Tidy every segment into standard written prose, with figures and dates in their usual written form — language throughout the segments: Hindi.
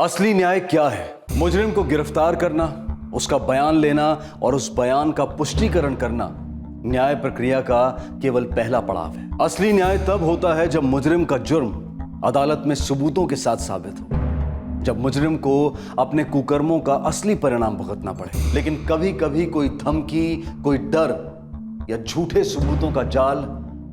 असली न्याय क्या है? मुजरिम को गिरफ्तार करना, उसका बयान लेना और उस बयान का पुष्टिकरण करना न्याय प्रक्रिया का केवल पहला पड़ाव है। असली न्याय तब होता है जब मुजरिम का जुर्म अदालत में सबूतों के साथ साबित हो, जब मुजरिम को अपने कुकर्मों का असली परिणाम भुगतना पड़े। लेकिन कभी कभी कोई धमकी, कोई डर या झूठे सबूतों का जाल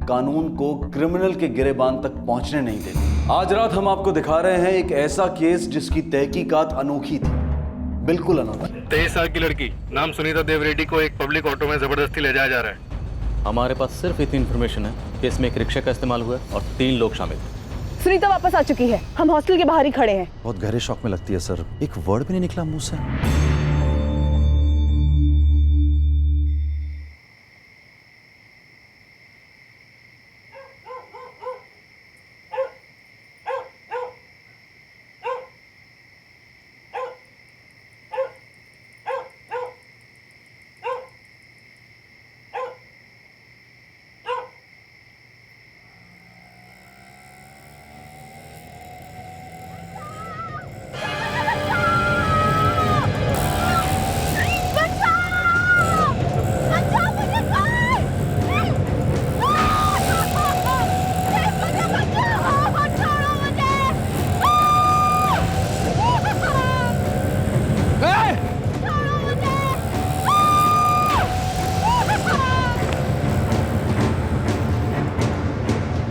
कानून को क्रिमिनल के गिरेबान तक पहुंचने नहीं देते। आज रात हम आपको दिखा रहे हैं एक ऐसा केस जिसकी तहकीकात अनोखी थी, बिल्कुल अनोखी। 23 साल की लड़की नाम सुनीता देव रेड्डी को एक पब्लिक ऑटो में जबरदस्ती ले जाया जा रहा है। हमारे पास सिर्फ इतनी इन्फॉर्मेशन है कि इसमें एक रिक्शा का इस्तेमाल हुआ है और 3 लोग शामिल थे। सुनीता वापस आ चुकी है, हम हॉस्टल के बाहर ही खड़े हैं। बहुत गहरे शौक में लगती है सर, एक वर्ड भी नहीं निकला मुंह से।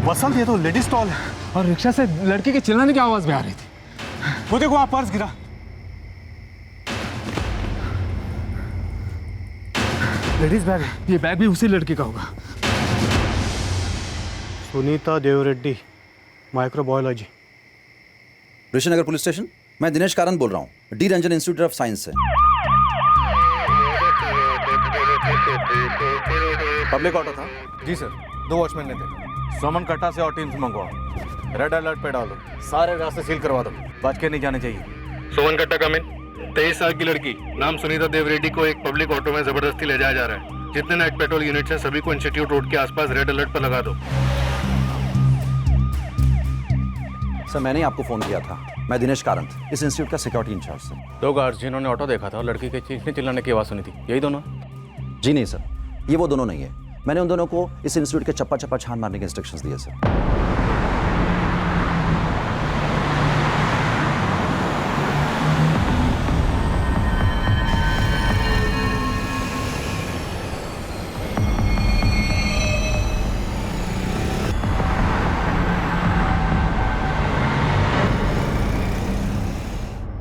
वसंत, ये तो लेडीज स्टॉल है और रिक्शा से लड़की के चिल्लाने की आवाज भी आ रही थी। वो देखो, वहां पर्स गिरा। लेडीज बैग है, ये बैग भी उसी लड़की का होगा। Sunita Dev Reddy, microbiology. Rishinagar police station, मैं दिनेश कारंत बोल रहा हूँ, D Ranjan institute of science से। पब्लिक ऑटो था? जी सर, 2 वॉचमैन ने थे। सोमन कट्टा से और टीम से मंगवाओ, रेड अलर्ट पे डालो, सारे रास्ते सील करवा दो, बच के नहीं जाने चाहिए। सोमन कट्टा कम इन। 23 साल की लड़की नाम सुनीता देव रेड्डी को एक पब्लिक ऑटो में जबरदस्ती ले जाया जा रहा है। जितने नाइट पेट्रोल यूनिट्स हैं सभी को इंस्टीट्यूट रोड के आसपास रेड अलर्ट पर लगा दो। सर, मैंने ही आपको फोन किया था। मैं दिनेश कारंत, इस इंस्टीट्यूट का सिक्योरिटी इंचार्ज से। 2 गार्ड्स जिन्होंने ऑटो देखा था और लड़की के चीखने चिल्लाने की आवाज़ सुनी थी, यही दोनों? जी नहीं सर, ये वो दोनों नहीं है। मैंने उन दोनों को इस इंस्टीट्यूट के चप्पा चप्पा छान मारने के इंस्ट्रक्शंस दिए सर।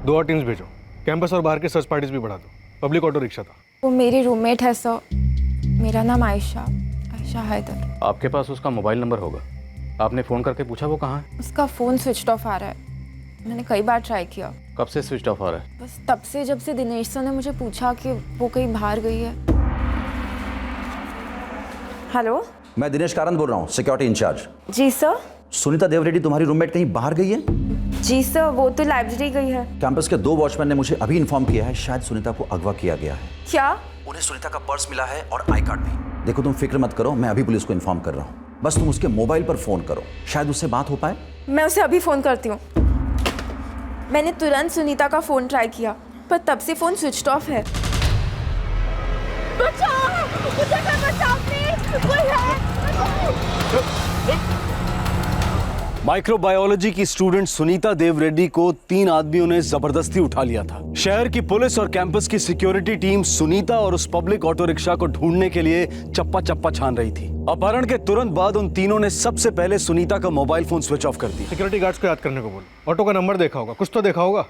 दो और टीम्स भेजो, कैंपस और बाहर के सर्च पार्टीज भी बढ़ा दो। पब्लिक ऑटो रिक्शा था। वो मेरी रूममेट है सर, मेरा नाम आयशा हैदर। आपके पास उसका मोबाइल नंबर होगा, आपने फ़ोन करके पूछा वो कहाँ है? उसका फ़ोन स्विच ऑफ आ रहा है, मैंने कई बार ट्राई किया। कब से स्विच ऑफ आ रहा है? बस तब से जब से दिनेश सर ने मुझे पूछा कि वो कहीं बाहर गई है। हेलो, मैं दिनेश कारंत बोल रहा हूँ, सिक्योरिटी इंचार्ज। जी सर। सुनीता देव रेड्डी तुम्हारी रूममेट कहीं बाहर गई है? जी सर, वो तो लाइब्रेरी गई है। कैंपस के 2 वॉचमैन ने मुझे अभी इन्फॉर्म किया है, शायद सुनीता को अगवा किया गया है। क्या? उन्हें सुनीता का पर्स मिला है और आई कार्ड भी। देखो, तुम फिक्र मत करो, मैं अभी पुलिस को इन्फॉर्म कर रहा हूँ। बस तुम उसके मोबाइल पर फोन करो, शायद उससे बात हो पाए। मैं उसे अभी फ़ोन करती हूँ। मैंने तुरंत सुनीता का फ़ोन ट्राई किया, पर तब से फ़ोन स्विच ऑफ है। बचाओ, मुझे बचाओ प्लीज, कोई है? माइक्रोबायोलॉजी की स्टूडेंट सुनीता देव रेड्डी को 3 आदमियों ने जबरदस्ती उठा लिया था। शहर की पुलिस और कैंपस की सिक्योरिटी टीम सुनीता और उस पब्लिक ऑटो रिक्शा को ढूंढने के लिए चप्पा चप्पा छान रही थी। अपहरण के तुरंत बाद उन तीनों ने सबसे पहले सुनीता का मोबाइल फोन स्विच ऑफ कर दिया। सिक्योरिटी गार्ड्स को याद करने को बोलो। ऑटो का नंबर देखा होगा, कुछ तो देखा होगा।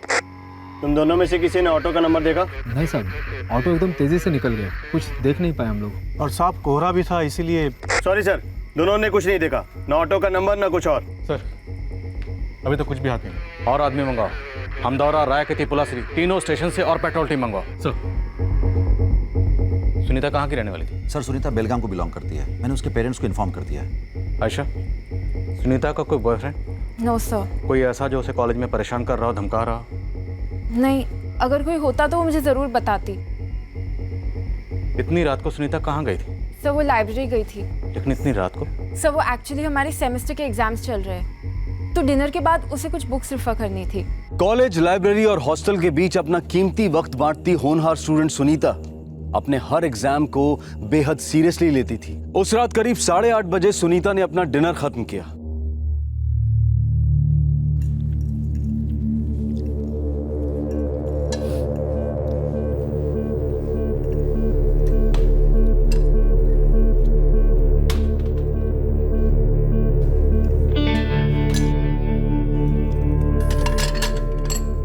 तुम दोनों में से किसी ने ऑटो का नंबर देखा? नहीं साहब, ऑटो एकदम तेजी से निकल गया, कुछ देख नहीं पाए हम लोग। और साफ कोहरा भी था, इसीलिए। सॉरी सर, दोनों ने कुछ नहीं देखा, ना ऑटो का नंबर ना कुछ और। सर, अभी तो कुछ भी हाथ नहीं। और आदमी मंगाओ, हमदौरा, राय के तिपुलाश्री, तीनों स्टेशन से और पेट्रोल टीम मंगवाओ। सर, सुनीता कहाँ की रहने वाली थी? सर, सुनीता बेलगाम को बिलोंग करती है, मैंने उसके पेरेंट्स को इन्फॉर्म कर दिया है। आयशा, सुनीता का कोई बॉयफ्रेंड? No sir. कोई ऐसा जो उसे कॉलेज में परेशान कर रहा हो, धमका रहा हो? नहीं, अगर कोई होता तो वो मुझे ज़रूर बताती। इतनी रात को सुनीता कहाँ गई थी? सर, वो लाइब्रेरी गई थी। लेकिन इतनी रात को? सर, वो एक्चुअली हमारे सेमेस्टर के एग्जाम्स चल रहे हैं, तो डिनर के बाद उसे कुछ बुक्स रेफर करनी थी। कॉलेज, लाइब्रेरी और हॉस्टल के बीच अपना कीमती वक्त बांटती होनहार स्टूडेंट सुनीता अपने हर एग्जाम को बेहद सीरियसली लेती थी। उस रात करीब 8:30 बजे सुनीता ने अपना डिनर खत्म किया।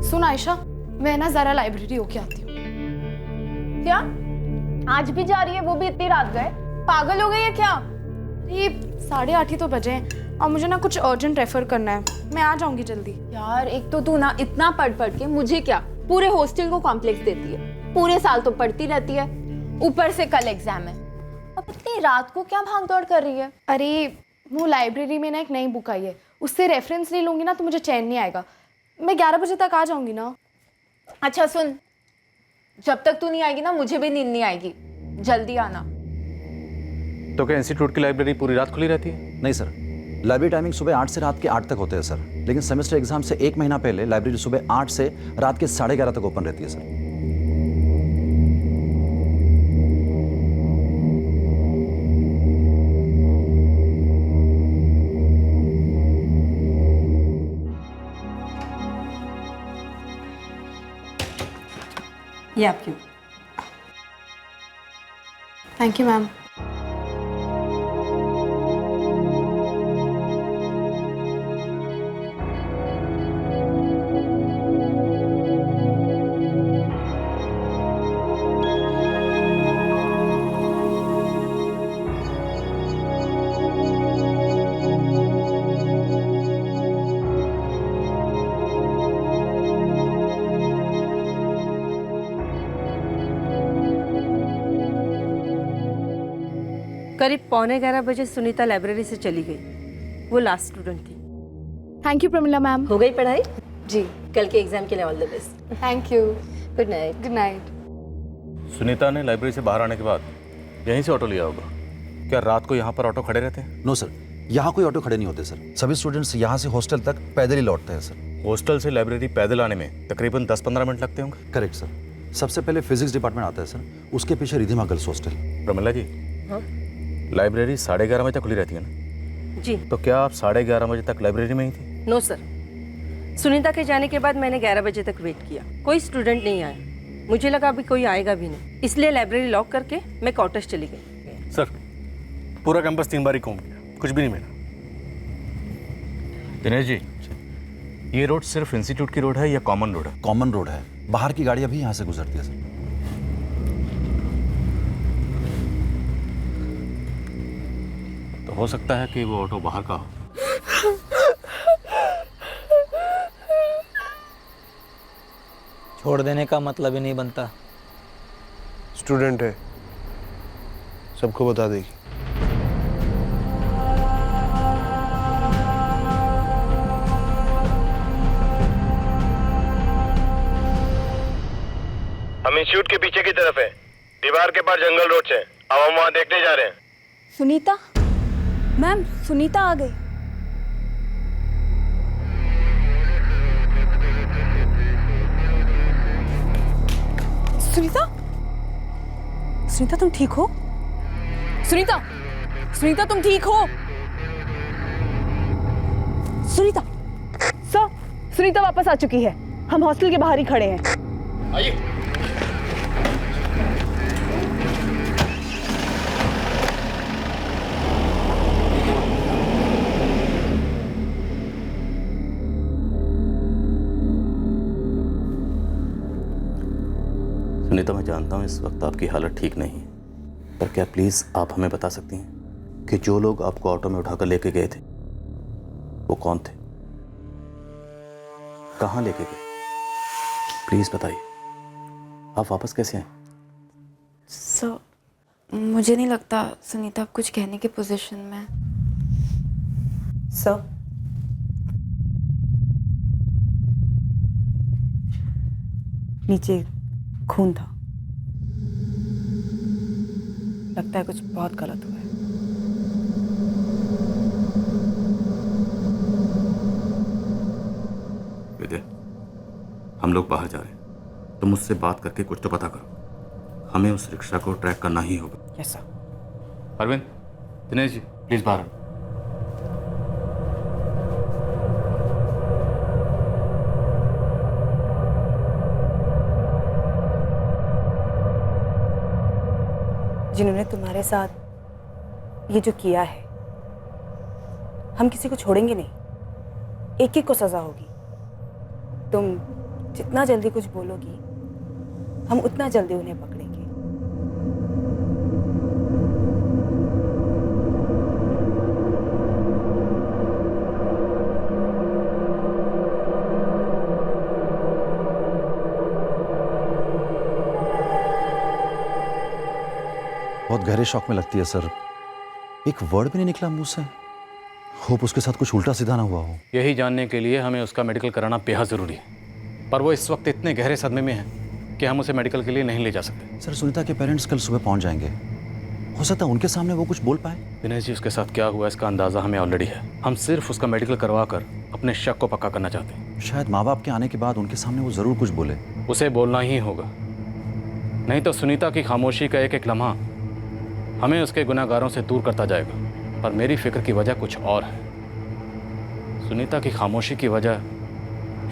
सुन आयशा, मैं ना जरा लाइब्रेरी होके आती हूँ। क्या आज भी जा रही है, वो भी इतनी रात गए? पागल हो गई है क्या? ये 8:30 ही तो बजे हैं और मुझे ना कुछ अर्जेंट रेफर करना है। मैं आ जाऊंगी जल्दी। यार एक तो तू ना इतना पढ़ के मुझे क्या पूरे हॉस्टल को कॉम्प्लेक्स देती है। पूरे साल तो पढ़ती रहती है, ऊपर से कल एग्जाम है। अब इतनी रात को क्या भाग दौड़ कर रही है? अरे वो लाइब्रेरी में ना एक नई बुक आई है, उससे रेफरेंस ले लूंगी ना तो मुझे चैन नहीं आएगा। मैं 11 बजे तक आ जाऊंगी ना। अच्छा सुन, जब तक तू नहीं आएगी ना मुझे भी नींद नहीं आएगी। जल्दी आना। तो क्या इंस्टीट्यूट की लाइब्रेरी पूरी रात खुली रहती है? नहीं सर, लाइब्रेरी टाइमिंग सुबह 8 से रात के 8 तक होते हैं सर। लेकिन सेमेस्टर एग्जाम से 1 महीना पहले लाइब्रेरी सुबह 8 से रात के 11:30 तक ओपन रहती है सर। ये आपकी। Thank you ma'am. करीब 11:15 बजे सुनीता लाइब्रेरी से चली गई। वो लास्ट स्टूडेंट थी। Thank you Pramila ma'am. हो गई पढ़ाई? जी। कल के एग्जाम के लिए all the best. Thank you. Good night. Good night. Sunita ने लाइब्रेरी से बाहर आने के बाद यहीं से ऑटो लिया होगा। क्या रात को यहाँ पर ऑटो खड़े रहते हैं? नो सर, यहाँ कोई ऑटो खड़े नहीं होते सर। सभी स्टूडेंट्स यहाँ से हॉस्टल तक पैदल ही लौटते हैं सर। हॉस्टल से लाइब्रेरी पैदल आने में तकरीबन 10-15 मिनट लगते होंगे। Correct sir. सबसे पहले फिजिक्स डिपार्टमेंट आता है सर, उसके पीछे रिधिमा गर्ल्स हॉस्टल। प्रमिला जी, हाँ? लाइब्रेरी 11:30 बजे तक खुली रहती है ना? जी। तो क्या आप 11:30 बजे तक लाइब्रेरी में ही थी? नो सर, सुनीता के जाने के बाद मैंने 11 बजे तक वेट किया। कोई स्टूडेंट नहीं आया। मुझे लगा अभी कोई आएगा भी नहीं, इसलिए लाइब्रेरी लॉक करके मैं क्वार्टर्स चली गई। सर, पूरा कैंपस 3 बार घूम गया, कुछ भी नहीं मिला। दिनेश जी, ये रोड सिर्फ इंस्टीट्यूट की रोड है या कॉमन रोड है? कॉमन रोड है, बाहर की गाड़ियाँ भी यहाँ से गुजरती है सर। तो हो सकता है कि वो ऑटो बाहर का हो। छोड़ देने का मतलब ही नहीं बनता। स्टूडेंट है, सबको बता देगी। हम इंस्टीट्यूट के पीछे की तरफ है, दीवार के पास जंगल रोड है। अब हम वहाँ देखने जा रहे हैं। सुनीता मैम, सुनीता आ गई। सुनीता, सुनीता तुम ठीक हो? सुनीता, सुनीता तुम ठीक हो? सुनीता सर, सुनीता वापस आ चुकी है। हम हॉस्टल के बाहर ही खड़े हैं। आइए। सुनीता, मैं जानता हूँ इस वक्त आपकी हालत ठीक नहीं है, पर क्या प्लीज़ आप हमें बता सकती हैं कि जो लोग आपको ऑटो में उठाकर लेके गए थे वो कौन थे, कहाँ लेके गए? प्लीज़ बताइए। आप वापस कैसे आए? सर, मुझे नहीं लगता सुनीता अब कुछ कहने की पोजीशन में। सर, नीचे खून था। लगता है कुछ बहुत गलत हुआ है। विद्या, हम लोग बाहर जा रहे हैं, तो मुझसे बात करके कुछ तो पता करो। हमें उस रिक्शा को ट्रैक करना ही होगा। Yes sir. Arvind, Dinesh ji please बाहर। जिन्होंने तुम्हारे साथ ये जो किया है, हम किसी को छोड़ेंगे नहीं, एक एक को सजा होगी। तुम जितना जल्दी कुछ बोलोगी, हम उतना जल्दी उन्हें पकड़ेंगे। बहुत गहरे शौक में लगती है सर। एक वर्ड भी नहीं निकला मुंह से। होप उसके साथ कुछ उल्टा सीधा ना हुआ हो। यही जानने के लिए हमें उसका मेडिकल कराना बेहद ज़रूरी है, पर वो इस वक्त इतने गहरे सदमे में है कि हम उसे मेडिकल के लिए नहीं ले जा सकते। सर सुनीता के पेरेंट्स कल सुबह पहुंच जाएंगे, हो सकता है उनके सामने वो कुछ बोल पाए। दिनेश जी, उसके साथ क्या हुआ इसका अंदाज़ा हमें ऑलरेडी है। हम सिर्फ उसका मेडिकल करवा कर अपने शक को पक्का करना चाहते हैं। शायद माँ बाप के आने के बाद उनके सामने वो ज़रूर कुछ बोले। उसे बोलना ही होगा, नहीं तो सुनीता की खामोशी का एक एक लम्हा हमें उसके गुनाहगारों से दूर करता जाएगा। पर मेरी फिक्र की वजह कुछ और है। सुनीता की खामोशी की वजह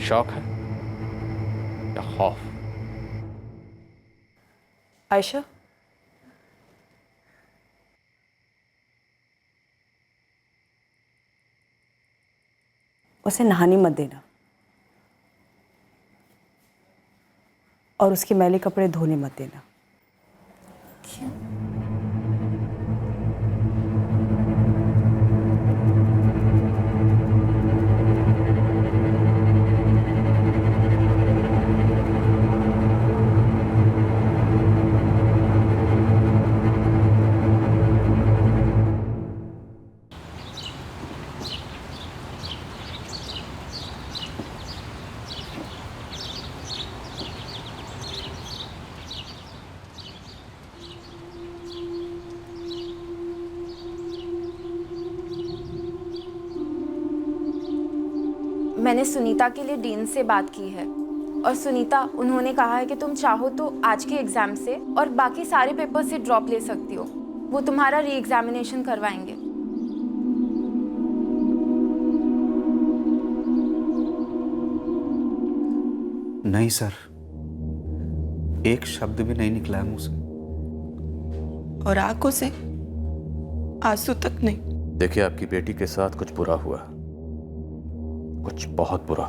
शौक है या खौफ? आयशा, उसे नहाने मत देना और उसके मैले कपड़े धोने मत देना। क्यों? मैंने सुनीता के लिए डीन से बात की है और सुनीता, उन्होंने कहा है कि तुम चाहो तो आज के एग्जाम से और बाकी सारे पेपर से ड्रॉप ले सकती हो। वो तुम्हारा री एग्जामिनेशन करवाएंगे। नहीं सर, एक शब्द भी नहीं निकला है मुंह से और आंखों से आंसू तक नहीं। देखिए, आपकी बेटी के साथ कुछ बुरा हुआ, कुछ बहुत बुरा,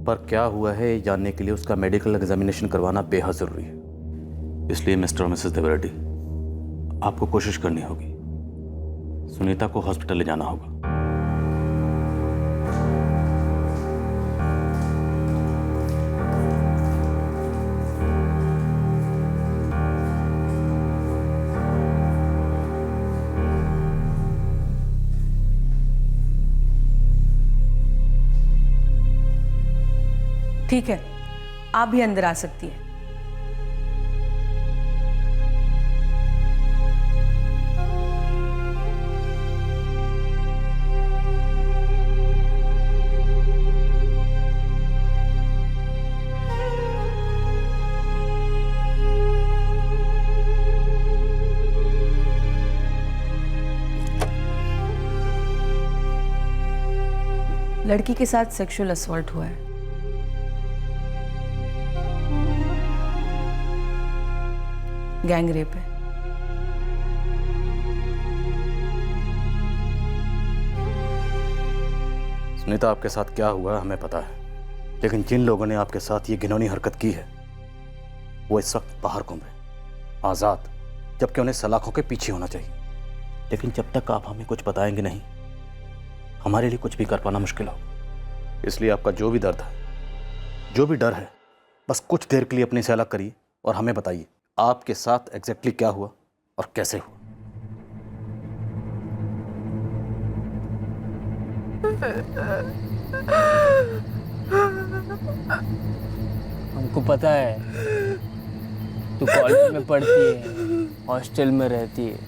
पर क्या हुआ है ये जानने के लिए उसका मेडिकल एग्जामिनेशन करवाना बेहद ज़रूरी है। इसलिए मिस्टर और मिसेस देवरेड्डी, आपको कोशिश करनी होगी, सुनीता को हॉस्पिटल ले जाना होगा। ठीक है, आप भी अंदर आ सकती हैं। लड़की के साथ सेक्सुअल असॉल्ट हुआ है। गैंग रेप है। सुनीता, आपके साथ क्या हुआ हमें पता है, लेकिन जिन लोगों ने आपके साथ ये घिनौनी हरकत की है वो इस वक्त बाहर घूम रहे आज़ाद, जबकि उन्हें सलाखों के पीछे होना चाहिए। लेकिन जब तक आप हमें कुछ बताएंगे नहीं, हमारे लिए कुछ भी कर पाना मुश्किल होगा। इसलिए आपका जो भी दर्द है, जो भी डर है, बस कुछ देर के लिए अपने से अलग करिए और हमें बताइए आपके साथ एग्जैक्टली क्या हुआ और कैसे हुआ। हमको पता है तू कॉलेज में पढ़ती है, हॉस्टल में रहती है।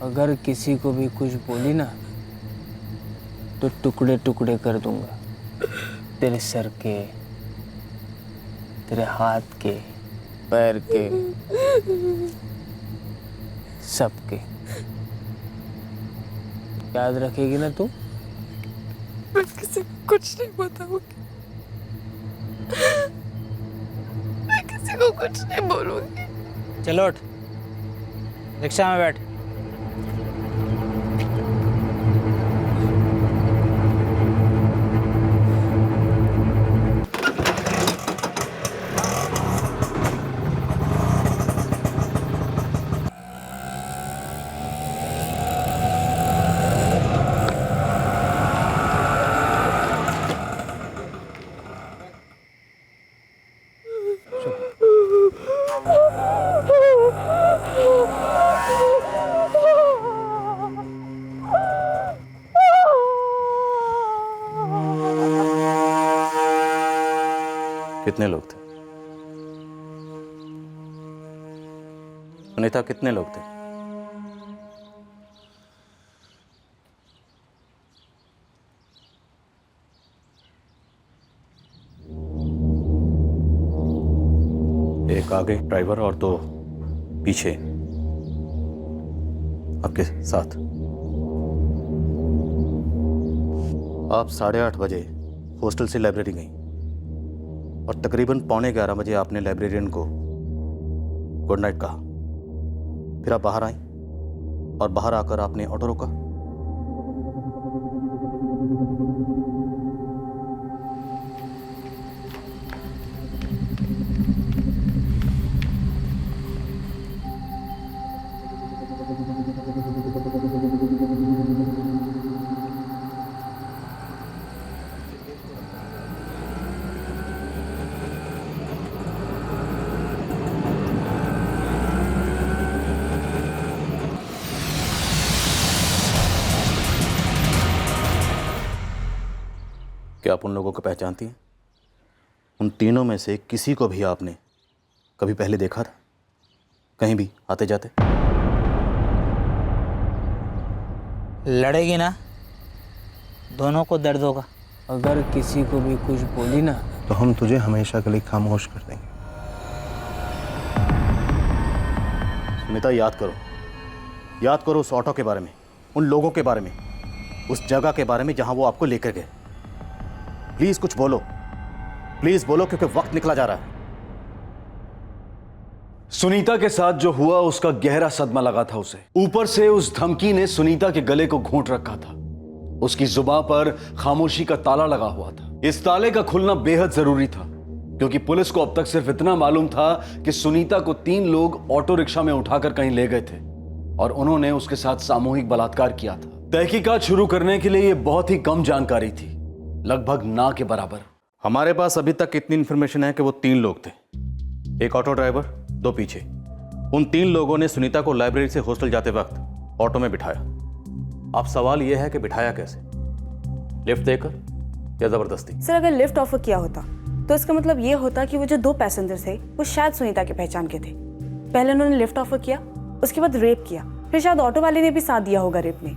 अगर किसी को भी कुछ बोली ना तो टुकड़े टुकड़े कर दूंगा। तेरे सर के, तेरे हाथ के, पैर के, सबके। याद रखेगी ना तू? मैं किसी को कुछ नहीं बताऊंगी, मैं किसी को कुछ नहीं बोलूंगी। चलो उठ, रिक्शा में बैठ। कितने लोग थे सुनीता? कितने लोग थे? एक आगे ड्राइवर और दो पीछे आपके साथ। आप 8:30 बजे हॉस्टल से लाइब्रेरी गई और तकरीबन 11:15 बजे आपने लाइब्रेरियन को गुड नाइट कहा। फिर आप बाहर आई और बाहर आकर आपने ऑटो रोका। क्या आप उन लोगों को पहचानती हैं? उन तीनों में से किसी को भी आपने कभी पहले देखा था कहीं भी आते जाते? लड़ेगी ना, दोनों को दर्द होगा। अगर किसी को भी कुछ बोली ना तो हम तुझे हमेशा के लिए खामोश कर देंगे। सुनीता, याद करो उस ऑटो के बारे में, उन लोगों के बारे में, उस जगह के बारे में जहां वो आपको लेकर गए। प्लीज कुछ बोलो, प्लीज बोलो, क्योंकि वक्त निकला जा रहा है। सुनीता के साथ जो हुआ उसका गहरा सदमा लगा था उसे। ऊपर से उस धमकी ने सुनीता के गले को घोंट रखा था। उसकी जुबान पर खामोशी का ताला लगा हुआ था। इस ताले का खुलना बेहद जरूरी था, क्योंकि पुलिस को अब तक सिर्फ इतना मालूम था कि सुनीता को 3 लोग ऑटो रिक्शा में उठाकर कहीं ले गए थे और उन्होंने उसके साथ सामूहिक बलात्कार किया था। तहकीकात शुरू करने के लिए यह बहुत ही कम जानकारी थी, लगभग ना के बराबर। हमारे पास अभी तक इतनी इंफॉर्मेशन है कि वो 3 लोग थे, एक ऑटो ड्राइवर, 2 पीछे। उन 3 लोगों ने सुनीता को लाइब्रेरी से हॉस्टल जाते वक्त ऑटो में बिठाया। अब सवाल यह है कि बिठाया कैसे? लिफ्ट देकर या जबरदस्ती? सर, अगर लिफ्ट ऑफर किया होता तो इसका मतलब ये होता कि वो जो 2 पैसेंजर थे वो शायद सुनीता की पहचान के थे। पहले उन्होंने लिफ्ट ऑफर किया, उसके बाद रेप किया, फिर शायद ऑटो वाले ने भी साथ दिया होगा रेप में।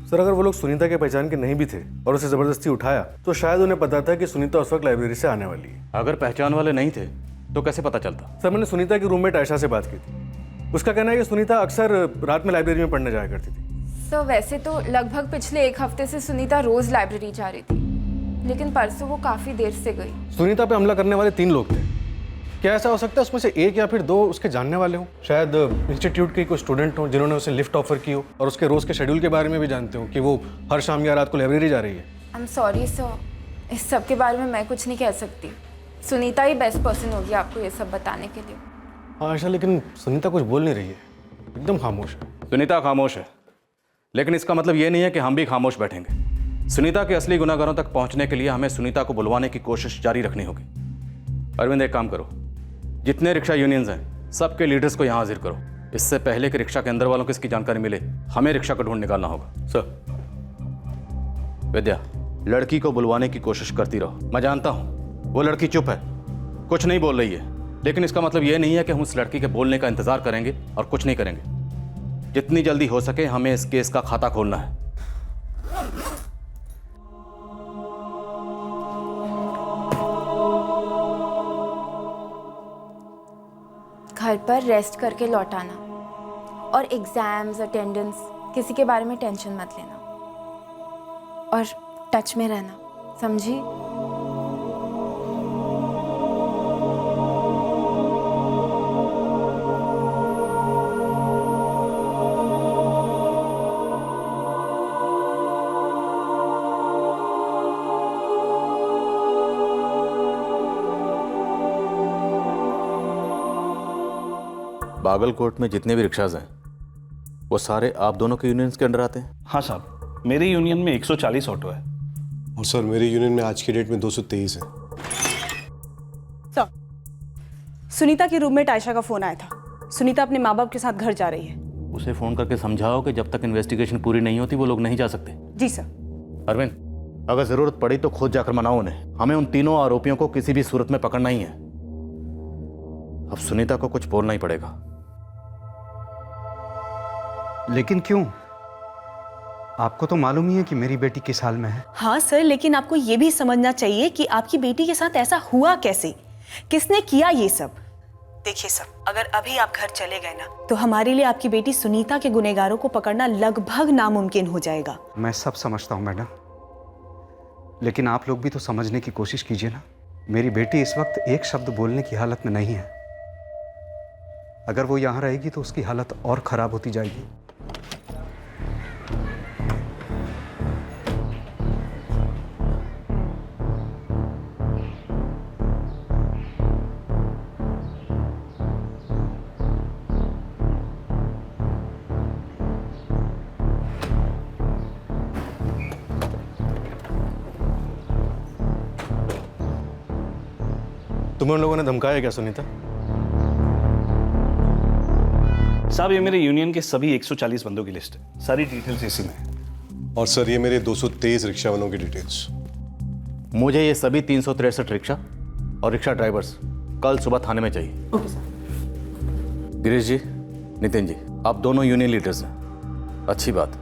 सर, अगर वो लोग सुनीता के पहचान के नहीं भी थे और उसे जबरदस्ती उठाया तो शायद उन्हें पता था कि सुनीता उस वक्त लाइब्रेरी से आने वाली है। अगर पहचान वाले नहीं थे तो कैसे पता चलता? सर, मैंने सुनीता की रूममेट आयशा से बात की थी। उसका कहना है कि सुनीता अक्सर रात में लाइब्रेरी में पढ़ने जाया करती थी। सर, वैसे तो लगभग पिछले 1 हफ्ते से सुनीता रोज लाइब्रेरी जा रही थी, लेकिन परसों वो काफी देर से गई। सुनीता पे हमला करने वाले 3 लोग थे। क्या ऐसा हो सकता है उसमें से एक या फिर 2 उसके जानने वाले हों? शायद इंस्टीट्यूट के कोई स्टूडेंट हों जिन्होंने उसे लिफ्ट ऑफर की हो और उसके रोज के शेड्यूल के बारे में भी जानते हो कि वो हर शाम या रात को लाइब्रेरी जा रही है। आई एम सॉरी सर, इस सब के बारे में मैं कुछ नहीं कह सकती। सुनीता ही बेस्ट पर्सन होगी आपको ये सब बताने के लिए। हाँ आयशा, लेकिन सुनीता कुछ बोल नहीं रही है, एकदम खामोश है। सुनीता खामोश है, लेकिन इसका मतलब ये नहीं है कि हम भी खामोश बैठेंगे। सुनीता के असली गुनाहगारों तक पहुंचने के लिए हमें सुनीता को बुलवाने की कोशिश जारी रखनी होगी। अरविंद, एक काम करो, जितने रिक्शा यूनियंस हैं सबके लीडर्स को यहाँ हाजिर करो। इससे पहले कि रिक्शा के अंदर वालों को इसकी जानकारी मिले, हमें रिक्शा का ढूंढ निकालना होगा। सर। विद्या, लड़की को बुलवाने की कोशिश करती रहो। मैं जानता हूँ वो लड़की चुप है, कुछ नहीं बोल रही है, लेकिन इसका मतलब ये नहीं है कि हम उस लड़की के बोलने का इंतजार करेंगे और कुछ नहीं करेंगे। जितनी जल्दी हो सके हमें इस केस का खाता खोलना है। घर पर रेस्ट करके लौटाना, और एग्ज़ाम्स अटेंडेंस किसी के बारे में टेंशन मत लेना, और टच में रहना, समझी? बागलकोट में जितने भी रिक्शाज हैं वो सारे आप दोनों के यूनियंस के अंडर आते हैं? हाँ साहब, मेरे यूनियन में 140 ऑटो है। और सर मेरे यूनियन में आज की डेट में 223 है। सर, सुनीता की रूममेट आयशा का फोन आया था। सुनीता अपने माँ बाप के साथ घर जा रही है। उसे फोन करके समझाओ कि जब तक इन्वेस्टिगेशन पूरी नहीं होती वो लोग नहीं जा सकते। जी सर। अरविंद, अगर जरूरत पड़ी तो खुद जाकर मनाओ उन्हें। हमें उन तीनों आरोपियों को किसी भी सूरत में पकड़ना ही है। अब सुनीता को कुछ बोलना ही पड़ेगा। लेकिन क्यों? आपको तो मालूम ही है कि मेरी बेटी किस हाल में है। हाँ सर, लेकिन आपको ये भी समझना चाहिए कि आपकी बेटी के साथ ऐसा हुआ कैसे, किसने किया ये सब। देखिए सर, अगर अभी आप घर चले गए ना तो हमारे लिए आपकी बेटी सुनीता के गुनहगारों को पकड़ना लगभग नामुमकिन हो जाएगा। मैं सब समझता हूँ मैडम, लेकिन आप लोग भी तो समझने की कोशिश कीजिए ना। मेरी बेटी इस वक्त एक शब्द बोलने की हालत में नहीं है। अगर वो यहाँ रहेगी तो उसकी हालत और खराब होती जाएगी। तुम्हें उन लोगों ने धमकाया क्या सुनीता? साहब, ये मेरे यूनियन के सभी 140 बंदों की लिस्ट है। सारी डिटेल्स इसी में है। और सर ये मेरे 223 रिक्शा वालों की डिटेल्स। मुझे ये सभी 363 रिक्शा और रिक्शा ड्राइवर्स कल सुबह थाने में चाहिए। Okay sir. गिरीश जी, नितिन जी, आप दोनों यूनियन लीडर्स हैं, अच्छी बात।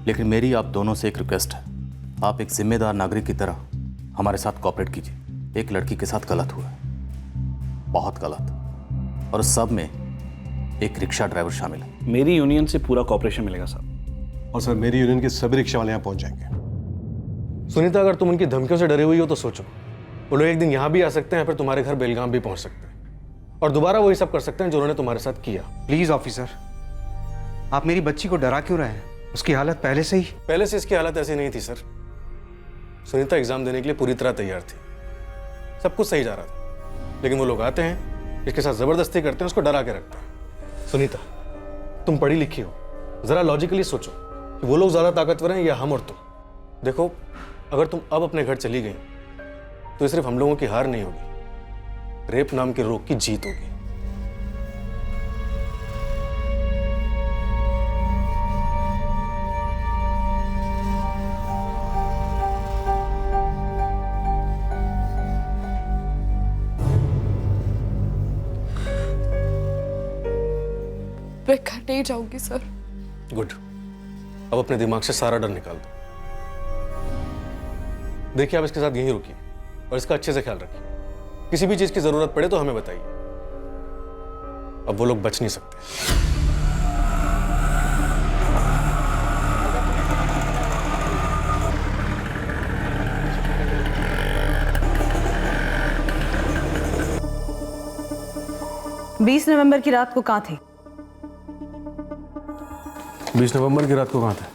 लेकिन मेरी आप दोनों से एक रिक्वेस्ट है। आप एक जिम्मेदार नागरिक की तरह हमारे साथ कोऑपरेट कीजिए। एक लड़की के साथ गलत हुआ है, बहुत गलत, और सब में एक रिक्शा ड्राइवर शामिल है। मेरी यूनियन से पूरा कॉपरेशन मिलेगा साहब। और सर मेरी यूनियन के सभी रिक्शा वाले यहाँ पहुंच जाएंगे। सुनीता, अगर तुम उनकी धमकियों से डरे हुई हो तो सोचो, वो लोग एक दिन यहाँ भी आ सकते हैं, फिर तुम्हारे घर बेलगाम भी पहुंच सकते हैं, और दोबारा वही सब कर सकते हैं जो उन्होंने तुम्हारे साथ किया। प्लीज ऑफिसर, आप मेरी बच्ची को डरा क्यों रहे हैं? उसकी हालत पहले से इसकी हालत ऐसी नहीं थी सर। सुनीता एग्जाम देने के लिए पूरी तरह तैयार थी, सब कुछ सही जा रहा था, लेकिन वो लोग आते हैं, इसके साथ जबरदस्ती करते हैं, उसको डरा के रखते हैं। सुनीता, तुम पढ़ी लिखी हो, जरा लॉजिकली सोचो कि वो लोग ज्यादा ताकतवर हैं या हम और तुम। देखो, अगर तुम अब अपने घर चली गई तो ये सिर्फ हम लोगों की हार नहीं होगी, रेप नाम के रोग की जीत होगी। मैं घर नहीं जाऊंगी सर। गुड, अब अपने दिमाग से सारा डर निकाल दो। देखिए, आप इसके साथ यहीं रुकिए और इसका अच्छे से ख्याल रखिए। किसी भी चीज की जरूरत पड़े तो हमें बताइए। अब वो लोग बच नहीं सकते। नवंबर की रात को कहाँ थे? 20 नवंबर की रात को कहाँ थे?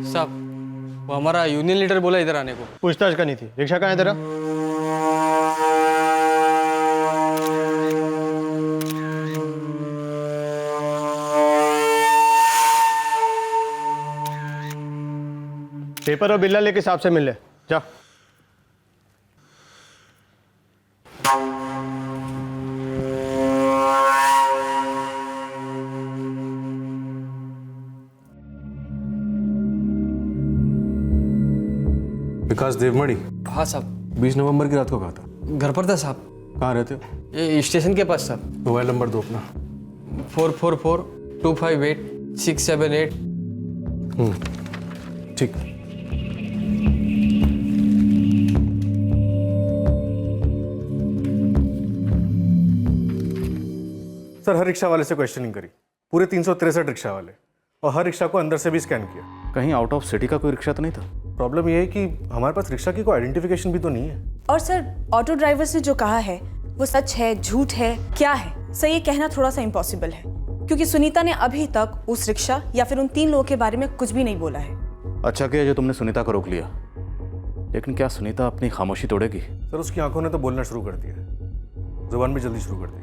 साहब, वो हमारा यूनियन लीडर बोला इधर आने को। पूछताछ करनी थी। रिक्शा कहाँ है तेरा? पेपर और बिल्ला लेके साहब से मिल ले जा। विकास देवमणि? हाँ साहब। 20 नवंबर की रात को कहा था? घर पर था साहब। कहाँ रहते हो? ये स्टेशन के पास साहब। मोबाइल नंबर दो अपना। 444-258-678। ठीक। सर, हर रिक्शा वाले से क्वेश्चनिंग करी, पूरे 363 रिक्शा वाले, और हर रिक्शा को अंदर से भी स्कैन किया। कहीं आउट ऑफ सिटी का कोई रिक्शा तो नहीं था? प्रॉब्लम ये है कि हमारे पास रिक्शा की कोई आइडेंटिफिकेशन भी तो नहीं है। और सर, ऑटो ड्राइवर्स ने जो कहा है वो सच है, झूठ है, क्या है? सर, ये कहना थोड़ा सा इम्पॉसिबल है, क्योंकि सुनीता ने अभी तक उस रिक्शा या फिर उन 3 लोगों के बारे में कुछ भी नहीं बोला है। अच्छा किया जो तुमने सुनीता को रोक लिया, लेकिन क्या सुनीता अपनी खामोशी तोड़ेगी? सर, उसकी आंखों ने तो बोलना शुरू कर दिया है, जुबान भी जल्दी शुरू कर देगी।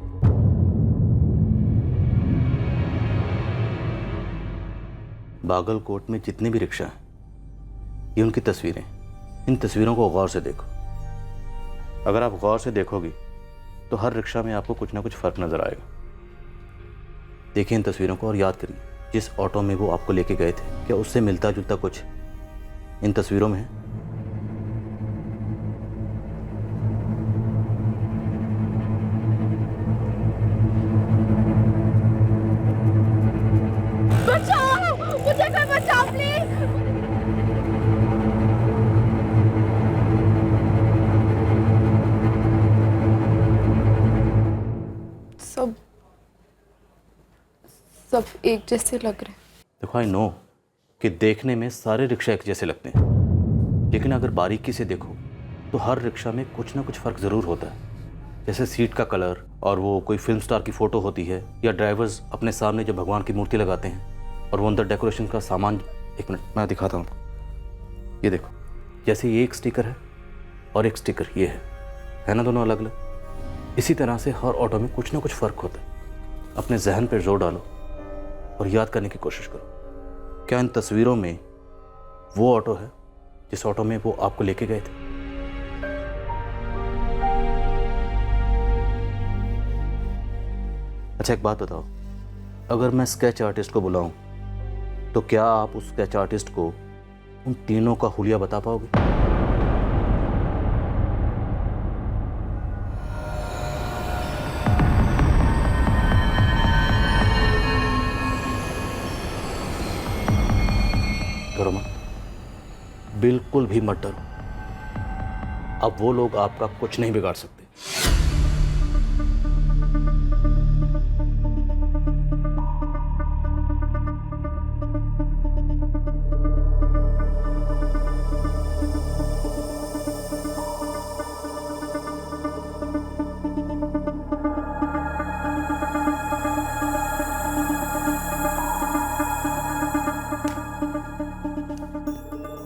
बागलकोट में जितनी भी रिक्शा हैं, ये उनकी तस्वीरें। इन तस्वीरों को गौर से देखो। अगर आप गौर से देखोगी तो हर रिक्शा में आपको कुछ ना कुछ फर्क नजर आएगा। देखिए इन तस्वीरों को और याद करिए जिस ऑटो में वो आपको लेके गए थे, क्या उससे मिलता जुलता कुछ इन तस्वीरों में है? बचाओ मुझे, कोई बचाओ प्लीज। सब एक जैसे लग रहे। देखो आई नो कि देखने में सारे रिक्शा एक जैसे लगते हैं, लेकिन अगर बारीकी से देखो तो हर रिक्शा में कुछ ना कुछ फ़र्क ज़रूर होता है। जैसे सीट का कलर, और वो कोई फिल्म स्टार की फ़ोटो होती है, या ड्राइवर्स अपने सामने जब भगवान की मूर्ति लगाते हैं और वो अंदर डेकोरेशन का सामान। एक मिनट मैं दिखाता हूँ। ये देखो, जैसे ये एक स्टिकर है और एक स्टिकर ये है ना, दोनों अलग अलग। इसी तरह से हर ऑटो में कुछ ना कुछ फ़र्क होता है। अपने जहन पर जोर डालो और याद करने की कोशिश करो, क्या इन तस्वीरों में वो ऑटो है जिस ऑटो में वो आपको लेके गए थे? अच्छा एक बात बताओ, अगर मैं स्केच आर्टिस्ट को बुलाऊं तो क्या आप उस स्केच आर्टिस्ट को उन तीनों का हुलिया बता पाओगे? डरो मत, बिल्कुल भी मत डरो। अब वो लोग आपका कुछ नहीं बिगाड़ सकते।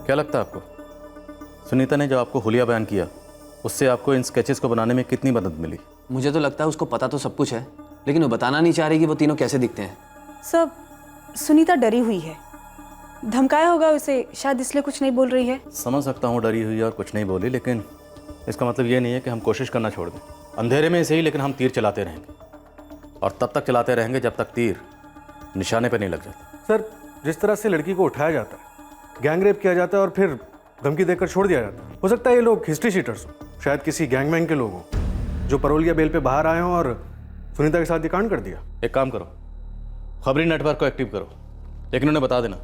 क्या लगता है आपको, सुनीता ने जो आपको हुलिया बयान किया उससे आपको इन स्केचेस को बनाने में कितनी मदद मिली? मुझे तो लगता है उसको पता तो सब कुछ है, लेकिन वो बताना नहीं चाह रही कि वो तीनों कैसे दिखते हैं। सब सुनीता डरी हुई है, धमकाया होगा उसे, शायद इसलिए कुछ नहीं बोल रही है। समझ सकता हूँ डरी हुई और कुछ नहीं बोली, लेकिन इसका मतलब ये नहीं है कि हम कोशिश करना छोड़ दें। अंधेरे में सही, लेकिन हम तीर चलाते रहेंगे, और तब तक चलाते रहेंगे जब तक तीर निशाने पर नहीं लग जाता। सर, जिस तरह से लड़की को उठाया जाता है, गैंग रेप किया जाता है और फिर धमकी देकर छोड़ दिया जाता है, हो सकता है ये लोग हिस्ट्री शीटर्स हो, शायद किसी गैंगमैन के लोग हों जो परोल या बेल पे बाहर आए हों और सुनीता के साथ ये कांड कर दिया। एक काम करो, खबरी नेटवर्क को एक्टिव करो, लेकिन उन्हें बता देना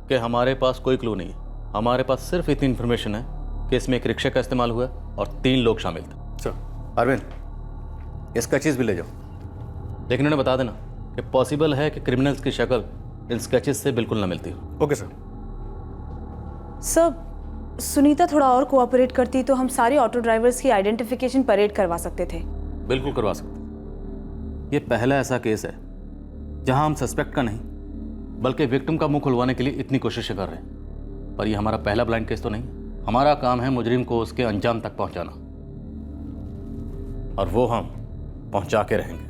कि हमारे पास कोई क्लू नहीं है। हमारे पास सिर्फ इतनी इन्फॉर्मेशन है कि इसमें एक रिक्शा का इस्तेमाल हुआ और 3 लोग शामिल थे। सर अरविंद, इसका चीज़ भी ले जाओ, लेकिन उन्हें बता देना कि पॉसिबल है कि क्रिमिनल्स की शक्ल इन स्केचेस से बिल्कुल ना मिलती हो। Okay sir. सब सुनीता थोड़ा और कोऑपरेट करती तो हम सारे ऑटो ड्राइवर्स की आइडेंटिफिकेशन परेड करवा सकते थे। बिल्कुल करवा सकते। ये पहला ऐसा केस है जहां हम सस्पेक्ट का नहीं बल्कि विक्टिम का मुंह खुलवाने के लिए इतनी कोशिशें कर रहे हैं। पर ये हमारा पहला ब्लाइंड केस तो नहीं। हमारा काम है मुजरिम को उसके अंजाम तक पहुंचाना, और वो हम पहुंचा के रहेंगे।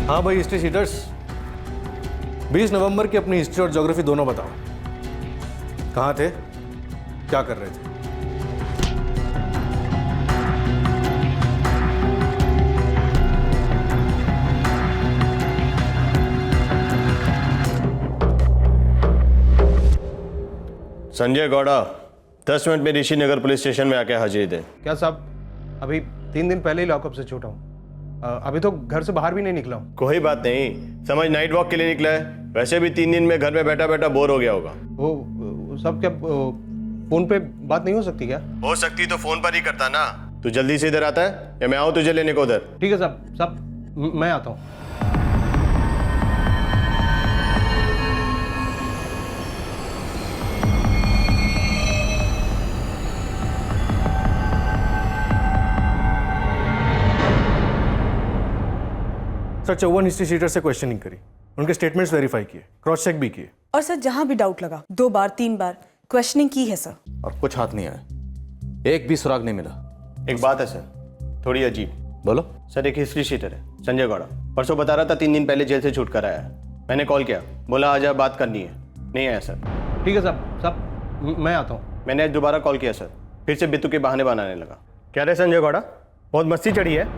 हाँ भाई हिस्ट्री शीटर्स, 20 नवंबर की अपनी हिस्ट्री और ज्योग्राफी दोनों बताओ। कहाँ थे, क्या कर रहे थे? संजय गौड़ा 10 मिनट में ऋषि नगर पुलिस स्टेशन में आके हाजिरी दे। क्या साहब, अभी 3 दिन पहले ही लॉकअप से छूटा हूँ। अभी तो घर से बाहर भी नहीं निकला हूँ। कोई बात नहीं, समझ नाइट वॉक के लिए निकला है। वैसे भी 3 दिन में घर में बैठा बैठा बोर हो गया होगा। वो सब क्या फोन पे बात नहीं हो सकती क्या? हो सकती तो फोन पर ही करता ना। तू जल्दी से इधर आता है या मैं आऊँ तुझे लेने को उधर? ठीक है साहब मैं आता हूँ। सर 54 हिस्ट्री शीटर से क्वेश्चनिंग करी, उनके स्टेटमेंट्स वेरीफाई किए, क्रॉस चेक भी किए। और सर जहां भी डाउट लगा 2 बार 3 बार क्वेश्चनिंग की है सर। और कुछ हाथ नहीं आया, एक भी सुराग नहीं मिला। एक बात है सर, थोड़ी अजीब। बोलो। सर एक हिस्ट्री शीटर है संजय गौड़ा, परसों बता रहा था 3 दिन पहले जेल से छूट कर आया है। मैंने कॉल किया, बोला आज आप बात करनी है, नहीं आया सर। ठीक है साहब मैं आता हूँ। मैंने आज दोबारा कॉल किया सर, फिर से बित्तू के बहाने बनाने लगा। क्या रे संजय गौड़ा, बहुत मस्ती चढ़ी है,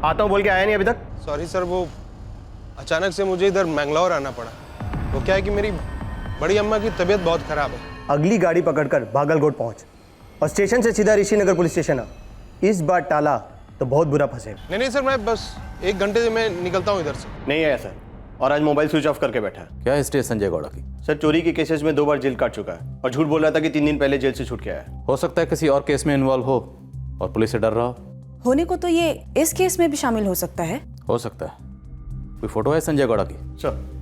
आता हूँ बोल के आया नहीं अभी तक। सॉरी सर, वो अचानक से मुझे इधर मैंगलोर आना पड़ा। वो क्या है कि मेरी बड़ी अम्मा की तबीयत बहुत खराब है। अगली गाड़ी पकड़कर बागलकोट पहुंच और स्टेशन से सीधा ऋषि नगर पुलिस स्टेशन आ। इस बार टाला तो बहुत बुरा फंसेगा। नहीं सर, मैं बस 1 घंटे से मैं निकलता हूँ इधर से। नहीं आया सर, और आज मोबाइल स्विच ऑफ करके बैठा है। क्या हिस्ट्री है संजय गौड़ा की? सर चोरी के केसेस में 2 बार जेल काट चुका है और झूठ बोल रहा था कि 3 दिन पहले जेल से छूट के आया है। हो सकता है किसी और केस में इन्वॉल्व हो और पुलिस से डर रहा हो। होने को तो ये इस केस में भी शामिल हो सकता है। हो सकता है। कोई फोटो है संजय गौड़ा की? सर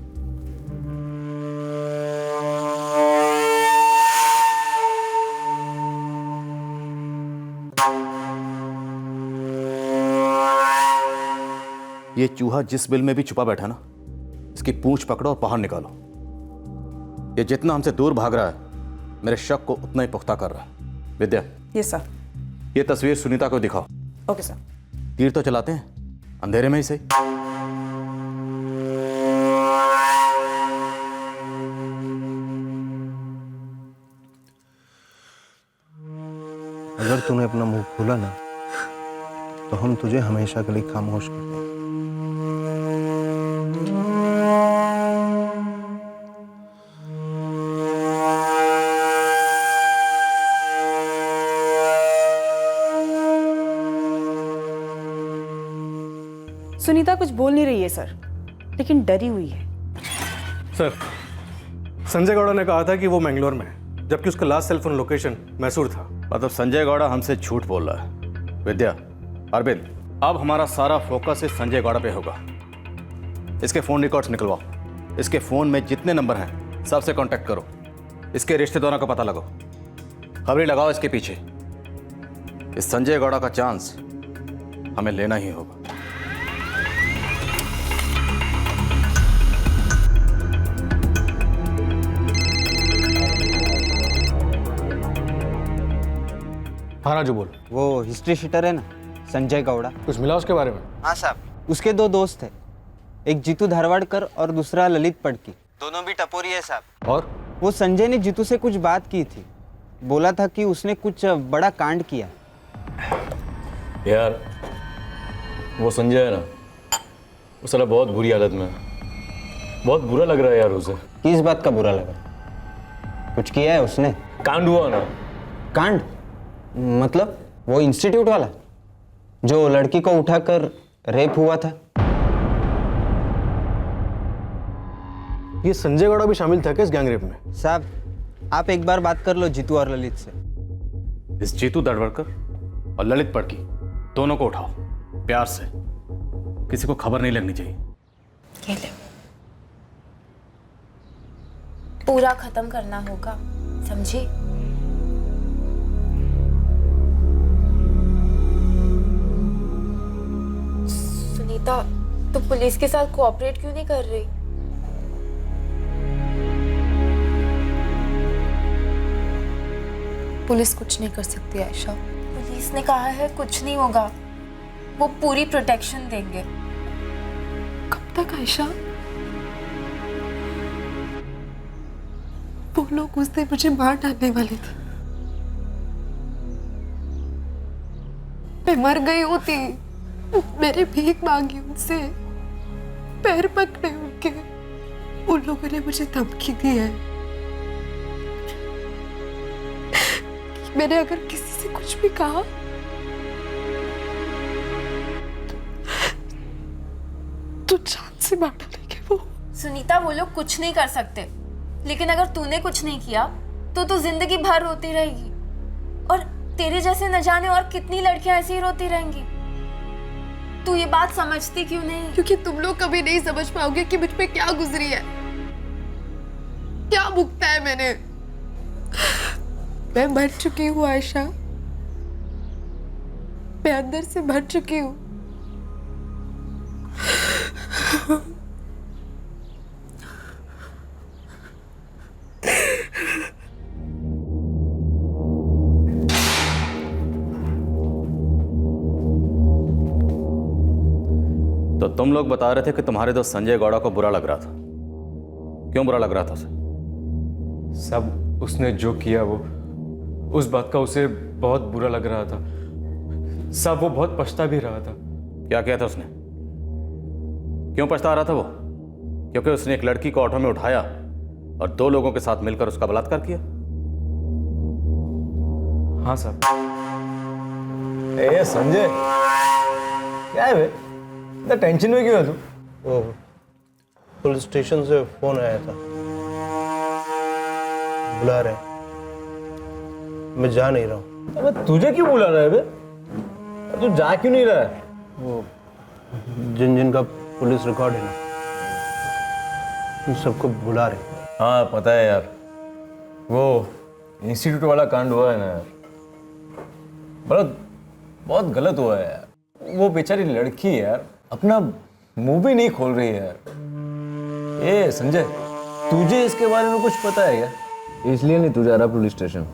ये चूहा जिस बिल में भी छुपा बैठा ना, इसकी पूंछ पकड़ो और बाहर निकालो। ये जितना हमसे दूर भाग रहा है मेरे शक को उतना ही पुख्ता कर रहा है। विद्या, यस सर। ये तस्वीर सुनीता को दिखाओ। Okay sir. तीर तो चलाते हैं, अंधेरे में ही सही। अगर तूने अपना मुंह खोला ना तो हम तुझे हमेशा के लिए खामोश कर देंगे। सुनीता कुछ बोल नहीं रही है सर, लेकिन डरी हुई है। सर संजय गौड़ा ने कहा था कि वो मैंगलोर में है, जबकि उसका लास्ट सेलफोन लोकेशन मैसूर था। मतलब संजय गौड़ा हमसे झूठ बोल रहा है। विद्या, अरविंद, अब हमारा सारा फोकस इस संजय गौड़ा पे होगा। इसके फोन रिकॉर्ड्स निकलवाओ। इसके फोन में जितने नंबर हैं सबसे कांटेक्ट करो। इसके रिश्तेदारों का पता लगाओ, खबरें लगाओ इसके पीछे। इस संजय गौड़ा का चांस हमें लेना ही होगा। हाँ राजू बोल। वो हिस्ट्री शीटर है ना संजय गौड़ा, कुछ मिला उसके बारे में? हाँ साहब, उसके 2 दोस्त थे, एक जीतू धारवाड़कर और दूसरा ललित पड़की। दोनों भी टपोरी है साहब। और वो संजय ने जीतू से कुछ बात की थी, बोला था कि उसने कुछ बड़ा कांड किया। यार वो संजय है ना, वो साला बहुत बुरी हालत में है। बहुत बुरा लग रहा है यार उसे। किस बात का बुरा लगा? कुछ किया है उसने? कांड हुआ ना। कांड मतलब वो इंस्टीट्यूट वाला जो लड़की को उठाकर रेप हुआ था? ये संजय गौड़ा भी शामिल था क्या इस गैंगरेप में? साहब आप एक बार बात कर लो जीतू और ललित से। इस जीतू दड़वड़कर और ललित पड़की दोनों को उठाओ प्यार से, किसी को खबर नहीं लगनी चाहिए। ये ले। पूरा खत्म करना होगा, समझी? सुनीता, तो पुलिस के साथ कोऑपरेट क्यों नहीं कर रही? पुलिस कुछ नहीं कर सकती आयशा। पुलिस ने कहा है कुछ नहीं होगा, वो पूरी प्रोटेक्शन देंगे। कब तक आयशा? वो लोग उस दिन मुझे मार डालने वाले थे। मैं मर गई होती, मैंने भीख मांगी उनसे, पैर पकड़े उनके। उन लोगों ने मुझे धमकी दी है कि मैंने अगर किसी से कुछ भी कहा तो जान से मार डालेंगे वो। सुनीता, वो लोग कुछ नहीं कर सकते, लेकिन अगर तूने कुछ नहीं किया तो तू जिंदगी भर रोती रहेगी, और तेरे जैसे न जाने और कितनी लड़कियां ऐसे ही रोती रहेंगी। तू ये बात समझती क्यों नहीं? क्योंकि तुम लोग कभी नहीं समझ पाओगे कि मुझ पे क्या गुजरी है, क्या भुगता है मैंने। मैं मर चुकी हूँ आयशा, मैं अंदर से मर चुकी हूँ। तो तुम लोग बता रहे थे कि तुम्हारे दोस्त संजय गौड़ा को बुरा लग रहा था, क्यों बुरा लग रहा था उसे? सब उसने जो किया वो, उस बात का उसे बहुत बुरा लग रहा था। सब वो बहुत पछता भी रहा था। क्या किया था उसने? क्यों पछता रहा था वो? क्योंकि उसने एक लड़की को ऑटो में उठाया और 2 लोगों के साथ मिलकर उसका बलात्कार किया। हाँ साहब। ए संजय, क्या है बे? इतना टेंशन में क्यों है तू? वो पुलिस स्टेशन से फोन आया था, बुला रहे हैं, मैं जा नहीं रहा हूँ। अबे तुझे क्यों बुला रहा है बे? तू जा क्यों नहीं रहा है? वो जिन जिन का पुलिस रिकॉर्ड है ना, उन सबको बुला रहे हैं। हाँ पता है यार, वो इंस्टीट्यूट वाला कांड हुआ है ना यार, बहुत गलत हुआ है यार। वो बेचारी लड़की यार अपना मुंह भी नहीं खोल रही है यार। ए संजय, तुझे इसके बारे में कुछ पता है क्या? इसलिए नहीं तू जा रहा पुलिस स्टेशन?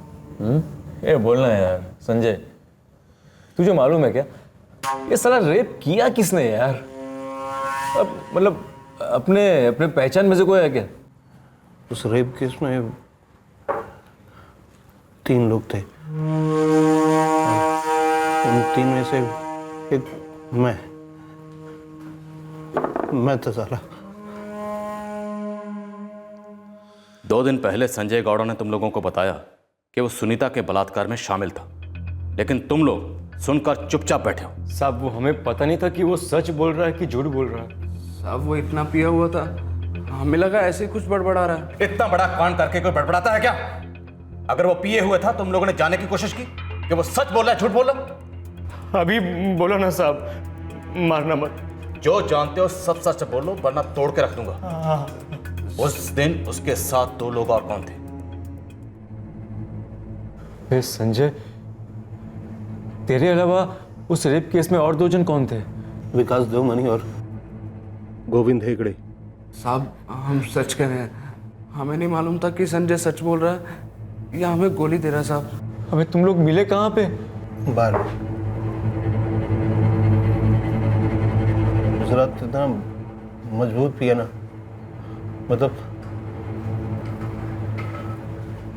ए बोलना यार संजय, तुझे मालूम है क्या ये साला रेप किया किसने यार? अब मतलब अपने पहचान में से कोई है क्या? उस रेप केस में 3 लोग थे, उन 3 में से एक मैं तो साला। 2 दिन पहले संजय गौड़ा ने तुम लोगों को बताया कि वो सुनीता के बलात्कार में शामिल था, लेकिन तुम लोग सुनकर चुपचाप बैठे हो। साहब वो हमें पता नहीं था कि वो सच बोल रहा है कि झूठ बोल रहा है। साहब वो इतना पिया हुआ था, हमें लगा ऐसे ही कुछ बड़बड़ा रहा है। इतना बड़ा कांड करके कोई बड़बड़ाता है क्या? अगर वो पिए हुए था, तुम लोगों ने जानने की कोशिश की कि वो सच बोल रहा है झूठ बोल रहा है? अभी बोलो ना साहब, मारना मत। जो जानते हो सब सच बोलो, वरना तोड़ के रख दूंगा। उस दिन उसके साथ 2 लोग और कौन थे? संजय, तेरे अलावा उस रेप केस में और 2 जन कौन थे? विकास देवमनी और गोविंद हेगड़े। साहब हम सच कह रहे हैं, हमें नहीं मालूम था कि संजय सच बोल रहा है या हमें गोली दे रहा है। साहब हमें तुम लोग मिले कहाँ पे? बार उस रात इतना मजबूत पिया ना, मतलब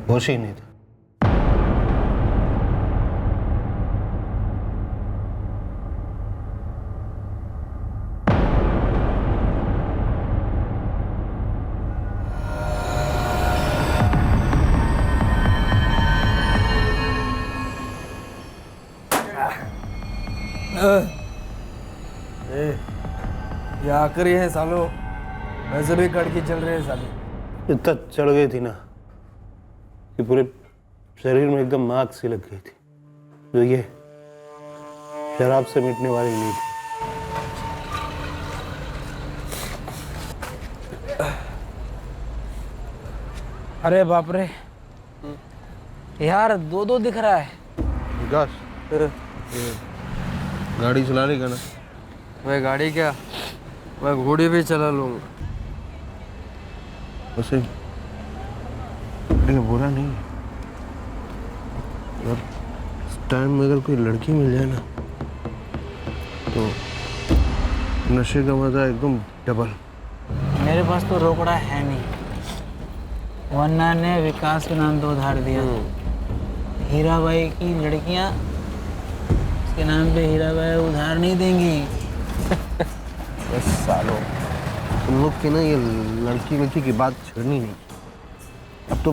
होश ही नहीं था। ये आकर ही है सालों, वैसे भी कड़की चल रहे हैं सालों। इतना चढ़ गई थी ना कि पूरे शरीर में एकदम आग सी लग गई थी, जो ये शराब से मिटने वाली नहीं थी। अरे बाप रे यार, दो दो दिख रहा है। विकास गाड़ी चला लेगा ना? मैं गाड़ी क्या, मैं घोड़ी भी चला लूंगा। वैसे बुरा नहीं है, अगर इस टाइम में अगर कोई लड़की मिल जाए ना तो नशे का मजा एकदम डबल। मेरे पास तो रोकड़ा है नहीं, वरना ने विकास के नाम पे उधार दिया। हीराबाई की लड़कियां उसके नाम पे हीराबाई उधार नहीं देंगी। बस सालों तुम लोग की ना ये लड़की की बात छेड़नी नहीं, अब तो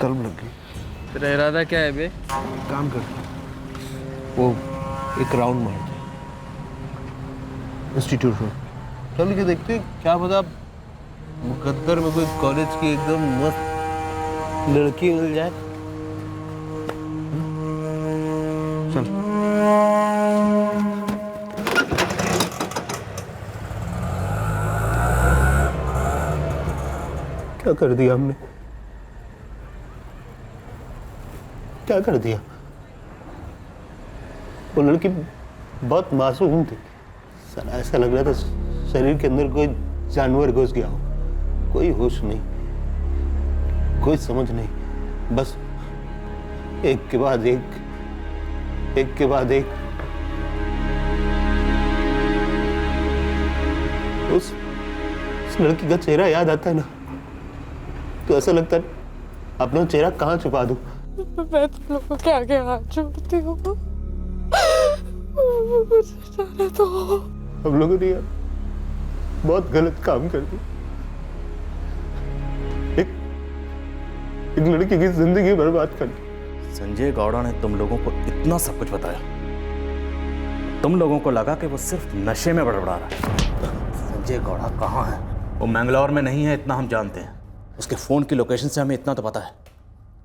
तलब लग गई। तेरा इरादा क्या है बे? काम कर, वो एक राउंड मार दे इंस्टीट्यूट में, चल के देखते हैं, क्या पता मुकद्दर में कोई कॉलेज की एकदम मस्त लड़की मिल जाए। चल क्या कर दिया हमने, क्या कर दिया? वो लड़की बहुत मासूम थी, साला ऐसा लग रहा था शरीर के अंदर कोई जानवर घुस गया हो। कोई होश नहीं, कोई समझ नहीं, बस एक के बाद एक के बाद एक। उस लड़की का चेहरा याद आता है ना तो ऐसा लगता है अपना चेहरा कहाँ छुपा दूं। मैं तुम लोगों के आगे हाथ जोड़ती हूँ, मुझे जाने दो। हम लोगों ने यार बहुत गलत काम कर दिया, एक लड़की की जिंदगी बर्बाद कर दी। संजय गौड़ा ने तुम लोगों को इतना सब कुछ बताया, तुम लोगों को लगा कि वो सिर्फ नशे में बड़बड़ा रहा है। संजय गौड़ा कहाँ है? वो मैंगलोर में नहीं है, इतना हम जानते हैं। उसके फोन की लोकेशन से हमें इतना तो पता है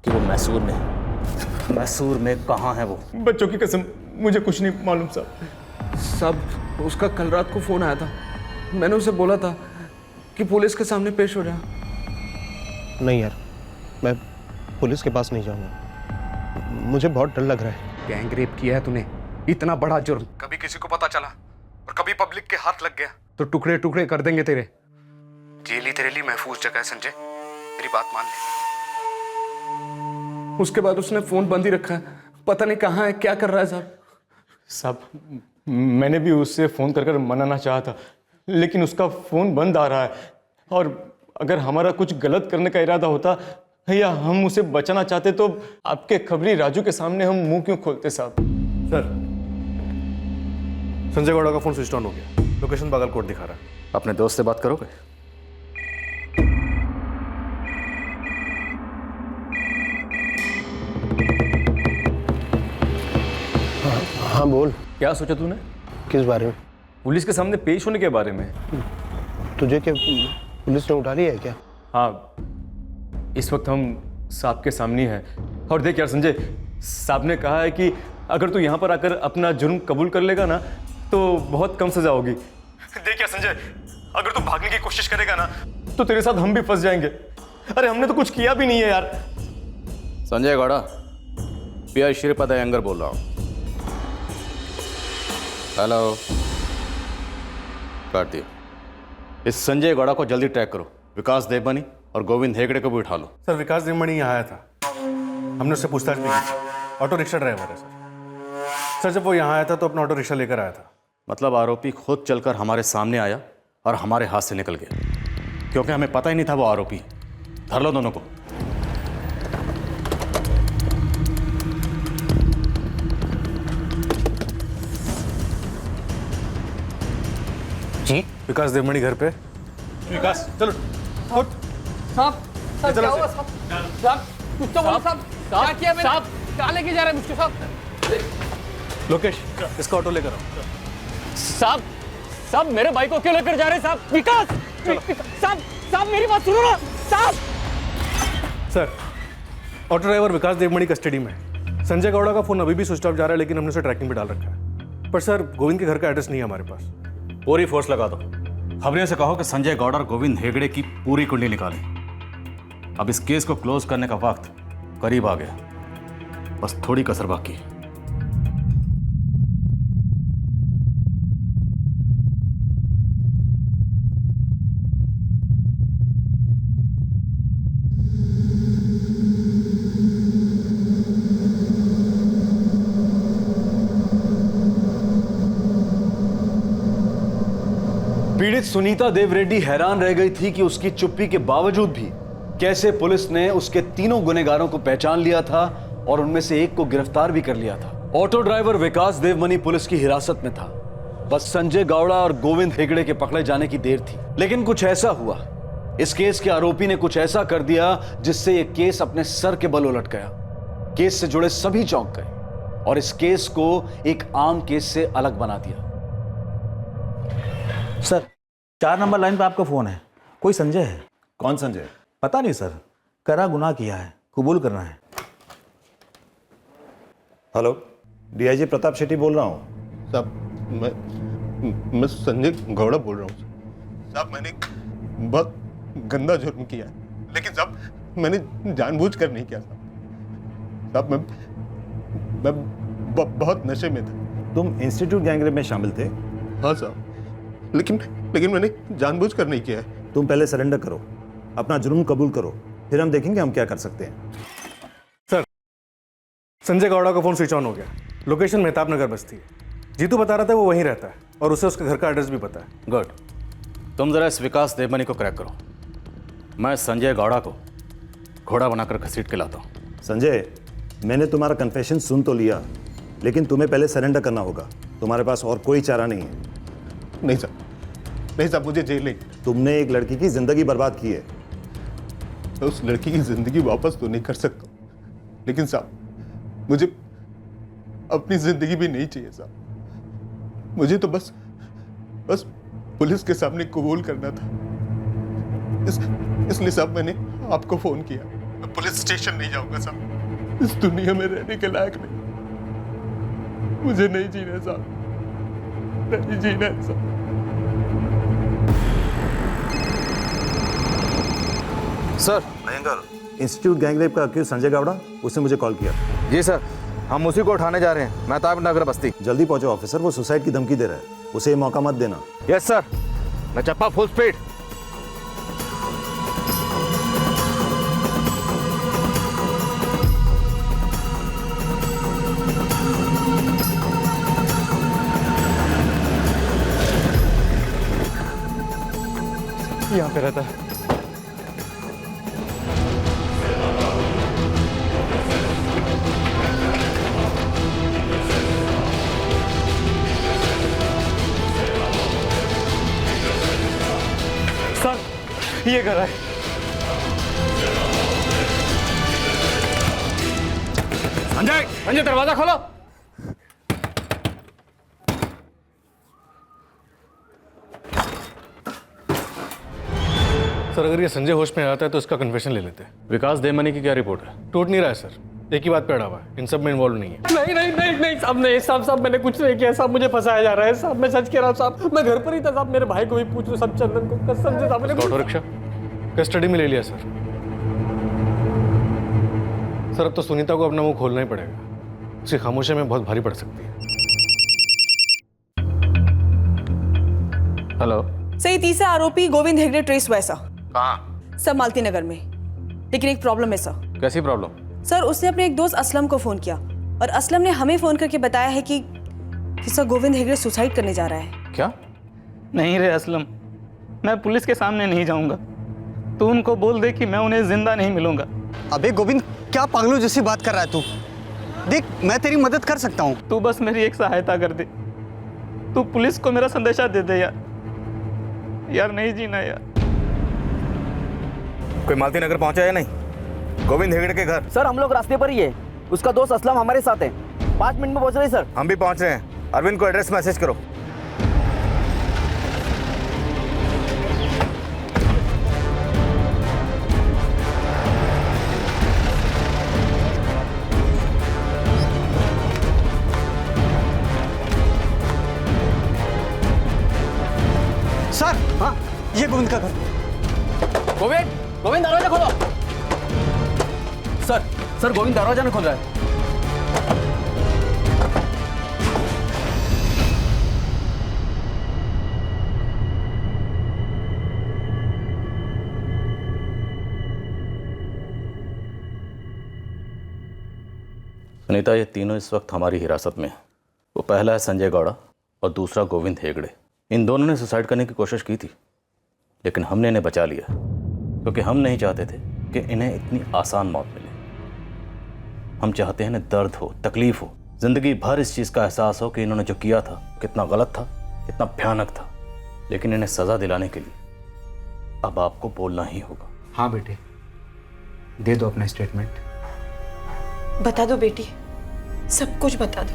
कि वो मैसूर में है। मैसूर में कहाँ है वो? बच्चों की कसम मुझे कुछ नहीं मालूम साहब। साहब उसका कल रात को फोन आया था, मैंने उसे बोला था कि पुलिस के सामने पेश हो जा। नहीं यार, मैं पुलिस के पास नहीं जाऊंगा, मुझे बहुत डर लग रहा है। गैंग रेप किया है तूने, इतना बड़ा जुर्म, कभी किसी को पता चला और कभी पब्लिक के हाथ लग गया तो टुकड़े टुकड़े कर देंगे तेरे। जेल ही तेरे लिए महफूज जगह है संजय, मेरी बात मान ले। उसके बाद उसने फोन बंद ही रखा है, पता नहीं कहाँ है, क्या कर रहा है साहब। साहब मैंने भी उससे फ़ोन कर मनाना चाहा था, लेकिन उसका फ़ोन बंद आ रहा है। और अगर हमारा कुछ गलत करने का इरादा होता या हम उसे बचाना चाहते तो आपके खबरी राजू के सामने हम मुंह क्यों खोलते साहब? सर, संजय गौड़ा का फ़ोन स्विच ऑन हो गया, लोकेशन बागलकोट दिखा रहा है। अपने दोस्त से बात करोगे? हाँ बोल। क्या सोचा तूने? किस बारे में? पुलिस के सामने पेश होने के बारे में। तुझे क्या पुलिस ने उठा लिया है क्या? हाँ, इस वक्त हम साहब के सामने हैं। और देख यार संजय, साहब ने कहा है कि अगर तू यहाँ पर आकर अपना जुर्म कबूल कर लेगा ना तो बहुत कम सजा होगी। देख यार संजय, अगर तू भागने की कोशिश करेगा ना तो तेरे साथ हम भी फंस जाएंगे। अरे हमने तो कुछ किया भी नहीं है यार। संजय गौड़ा, पीआई श्रीपद अयंगर बोल रहा हूँ। हेलो। काट दिया। इस संजय गौड़ा को जल्दी ट्रैक करो, विकास देवबनी और गोविंद हेगड़े को भी उठा लो। सर, विकास देवबनी यहाँ आया था, हमने उससे पूछताछ भी की। ऑटो रिक्शा ड्राइवर है सर। जब वो यहाँ आया था तो अपना ऑटो रिक्शा लेकर आया था। मतलब आरोपी खुद चलकर हमारे सामने आया और हमारे हाथ से निकल गया, क्योंकि हमें पता ही नहीं था वो आरोपी। धर लो दोनों को। जी? विकास देवबनी घर पे। विकास चलो उठ। साहब क्या हुआ साहब? कुछ तो बोलो साहब, क्या किया मैंने? साहब कहाँ लेके जा रहे हैं मुझको साहब? लोकेश, इसका ऑटो लेकर आओ। साहब मेरे भाई को क्यों लेकर जा रहे हैं साहब? विकास साहब मेरी बात सुनो ना साहब। सर, ऑटो ड्राइवर विकास देवमणि कस्टडी में है। संजय गौड़ा का फोन अभी भी स्विच ऑफ जा रहा है, लेकिन हमने उसे ट्रैकिंग पे डाल रखा है। पर सर, गोविंद के घर का एड्रेस नहीं है हमारे पास। पूरी फोर्स लगा दो। खबरियों से कहो कि संजय गौड़ और गोविंद हेगड़े की पूरी कुंडली निकालें। अब इस केस को क्लोज करने का वक्त करीब आ गया, बस थोड़ी कसर बाकी है। पीड़ित सुनीता देव रेड्डी हैरान रह गई थी कि उसकी चुप्पी के बावजूद भी कैसे पुलिस ने उसके तीनों गुनहगारों को पहचान लिया था और उनमें से एक को गिरफ्तार भी कर लिया था। ऑटो ड्राइवर विकास देवमणि पुलिस की हिरासत में था। बस संजय गौड़ा और गोविंद हेगड़े के पकड़े जाने की देर थी। लेकिन कुछ ऐसा हुआ, इस केस के आरोपी ने कुछ ऐसा कर दिया जिससे यह केस अपने सर के बल उलट गया। केस से जुड़े सभी चौंक गए और इस केस को एक आम केस से अलग बना दिया। सर, 4 नंबर लाइन पे आपका फोन है। कोई संजय है? कौन संजय? पता नहीं सर, करा गुनाह किया है, कबूल करना है। हेलो, डीआईजी प्रताप शेट्टी बोल रहा हूँ। साहब, मैं संजय गौड़ा बोल रहा हूँ। साहब, मैंने बहुत गंदा जुर्म किया है, लेकिन साहब मैंने जानबूझकर नहीं किया। साहब, मैं बहुत नशे में था। तुम इंस्टीट्यूट गैंगरेप में शामिल थे? हाँ साहब, लेकिन मैंने जानबूझकर नहीं किया है। तुम पहले सरेंडर करो, अपना जुर्म कबूल करो, फिर हम देखेंगे हम क्या कर सकते हैं। सर, संजय गौड़ा का फोन स्विच ऑन हो गया। लोकेशन मेहताब नगर बस्ती है। जीतू बता रहा था वो वहीं रहता है और उसे उसके घर का एड्रेस भी पता है। गुड। तुम जरा इस विकास देवमणि को क्रैक करो। मैं संजय गौड़ा को घोड़ा बनाकर घसीट के लाता हूँ। संजय, मैंने तुम्हारा कन्फेशन सुन तो लिया, लेकिन तुम्हें पहले सरेंडर करना होगा। तुम्हारे पास और कोई चारा नहीं है। नहीं साहब, मुझे जेल नहीं। तुमने एक लड़की की जिंदगी बर्बाद की है। मैं उस लड़की की जिंदगी वापस तो नहीं कर सकता, लेकिन साहब मुझे अपनी जिंदगी भी नहीं चाहिए साहब। मुझे तो बस पुलिस के सामने कबूल करना था। इसलिए साहब मैंने आपको फोन किया। मैं पुलिस स्टेशन नहीं जाऊंगा साहब। इस दुनिया में रहने के लायक नहीं। मुझे नहीं जीना साहब, नहीं जीना है साहब। सर, भयंकर इंस्टीट्यूट गैंगरेप का अक्यूज संजय गौड़ा, उसने मुझे कॉल किया। जी सर, हम उसी को उठाने जा रहे हैं, मेहताब नगर बस्ती। जल्दी पहुंचो ऑफिसर, वो सुसाइड की धमकी दे रहा है। उसे ये मौका मत देना। Yes sir. मैं चप्पा फुल स्पीड। यहाँ पे रहता है। सर, ये कर रहा है। संजय, दरवाजा खोलो। सर, अगर ये संजय होश में आता है तो इसका कन्फेशन ले लेते हैं। विकास देवमणि की क्या रिपोर्ट है? टूट नहीं रहा है सर, एक ही बात पे अड़ा हुआ है। इन सब में इन्वॉल्व नहीं है। नहीं साहब, नहीं साहब, मैंने कुछ नहीं किया साहब। मुझे फंसाया जा रहा है साहब। मैं सच कह रहा हूँ साहब, मैं घर पर ही था साहब। मेरे भाई को भी पूछ लो, सब चंदन को कसम से साहब। ऑटो रिक्शा कस्टडी में ले लिया सर। सर, अब तो सुनीता को अपना मुंह खोलना ही पड़ेगा। उसकी खामोशी में बहुत भारी पड़ सकती है। हेलो सही, तीसरा आरोपी गोविंद हेगड़े ट्रेस हुआ है सर। कहाँ? सर, मालती नगर में। लेकिन एक प्रॉब्लम है सर। कैसी प्रॉब्लम? सर, उसने अपने एक दोस्त असलम को फोन किया और असलम ने हमें फोन करके बताया है कि सर गोविंद हेगड़े सुसाइड करने जा रहा है। क्या? नहीं रे असलम, मैं पुलिस के सामने नहीं जाऊंगा। तू उनको बोल दे कि मैं उन्हें जिंदा नहीं मिलूंगा। अबे गोविंद, क्या पागलों जैसी बात कर रहा है तू? देख, मैं तेरी मदद कर सकता हूँ। तू बस मेरी एक सहायता कर दे। तू पुलिस को मेरा संदेशा दे दे यार नहीं जीना यार। कोई मालती नगर पहुंचा है नहीं? गोविंद हेगड़े के घर। सर, हम लोग रास्ते पर ही है। उसका दोस्त असलम हमारे साथ है। 5 मिनट में पहुंच रहे सर। हम भी पहुंच रहे हैं। अरविंद को एड्रेस मैसेज करो। का घर। गोविंद दरवाजा खोलो। सर गोविंद दरवाजा नहीं खोल रहा है। सुनीता, ये तीनों इस वक्त हमारी हिरासत में है। वो पहला है संजय गौड़ा और दूसरा गोविंद हेगड़े। इन दोनों ने सुसाइड करने की कोशिश की थी, लेकिन हमने इन्हें बचा लिया क्योंकि हम नहीं चाहते थे कि इन्हें इतनी आसान मौत मिले। हम चाहते हैं इन्हें दर्द हो, तकलीफ हो, जिंदगी भर इस चीज़ का एहसास हो कि इन्होंने जो किया था कितना गलत था, कितना भयानक था। लेकिन इन्हें सज़ा दिलाने के लिए अब आपको बोलना ही होगा। हाँ बेटे, दे दो अपना स्टेटमेंट। बता दो बेटी, सब कुछ बता दो।